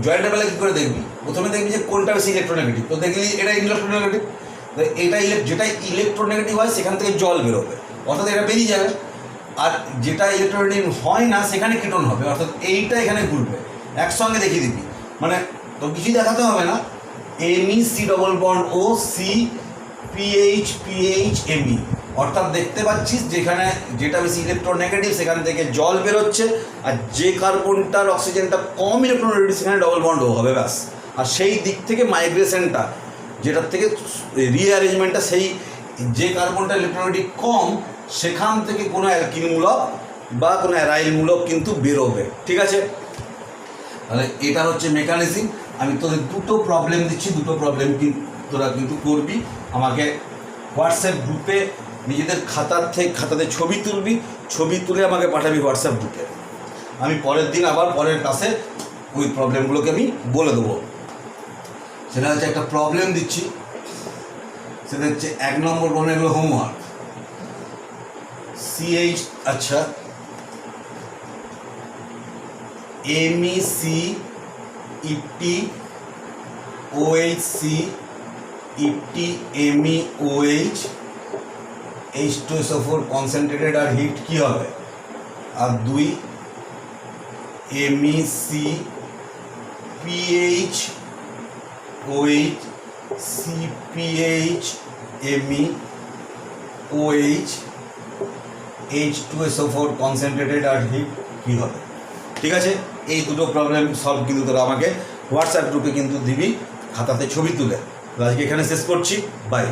জয়েন্টের বেলায় কী করে দেখবি, প্রথমে দেখবি যে কোনটা বেশি ইলেকট্রোনেগেটিভ। তো দেখলি এটা ইলেকট্রোনেগেটিভ, এটা যেটা ইলেকট্রোনেগেটিভ হয় সেখান থেকে জল বেরোবে, অর্থাৎ এটা বেরিয়ে যাবে। আর যেটা ইলেকট্রোনেগেটিভ হয় না সেখানে কিটোন হবে, অর্থাৎ এইটা এখানে ঘুরবে। একসঙ্গে দেখিয়ে দিবি, মানে তো কিছুই দেখাতে হবে না। এমই সি ডবল বন্ড ও সি পিএইচ এমই, অর্থাৎ দেখতে পাচ্ছিস যেখানে যেটা বেশি ইলেকট্রোনেগেটিভ সেখান থেকে জল বেরোচ্ছে, আর যে কার্বনটার অক্সিজেনটা কম ইলেকট্রোনেগেটিভ সেখানে ডবল বন্ড ও হবে, ব্যাস। আর সেই দিক থেকে মাইগ্রেশনটা, যেটার থেকে রিঅ্যারেঞ্জমেন্টটা, সেই যে কার্বনটা ইলেকট্রোনেগেটিভ কম সেখান থেকে কোনো অ্যালকিনমূলক বা কোনো অ্যারাইলমূলক কিন্তু বেরোবে, ঠিক আছে? তাহলে এটা হচ্ছে মেকানিজম। আমি তোদের দুটো প্রবলেম দিচ্ছি, দুটো প্রবলেম তোরা কিন্তু করবি। আমাকে হোয়াটসঅ্যাপ গ্রুপে নিজেদের খাতাতে ছবি তুলবি, ছবি তুলে আমাকে পাঠাবি হোয়াটসঅ্যাপ গ্রুপে। আমি পরের দিন আবার পরের ক্লাসে ওই প্রবলেমগুলোকে আমি বলে দেবো। সেটা হচ্ছে একটা প্রবলেম দিচ্ছি, সেটা হচ্ছে 1 নম্বর কোনো এগুলো হোমওয়ার্ক। CH, আচ্ছা, MEC EP OHC EP MEOH H2SO4 concentrated আর হিট কী হবে? আর 2 MEC PH OH CPH MEOH H2SO4 concentrated আর হিট কী হবে? ঠিক আছে, এই দুটো প্রবলেম সলভ কিন্তু তোরা আমাকে হোয়াটসঅ্যাপ গ্রুপে কিন্তু দিবি খাতাতে ছবি তুলে। আজকে এখানে শেষ করছি, বাই।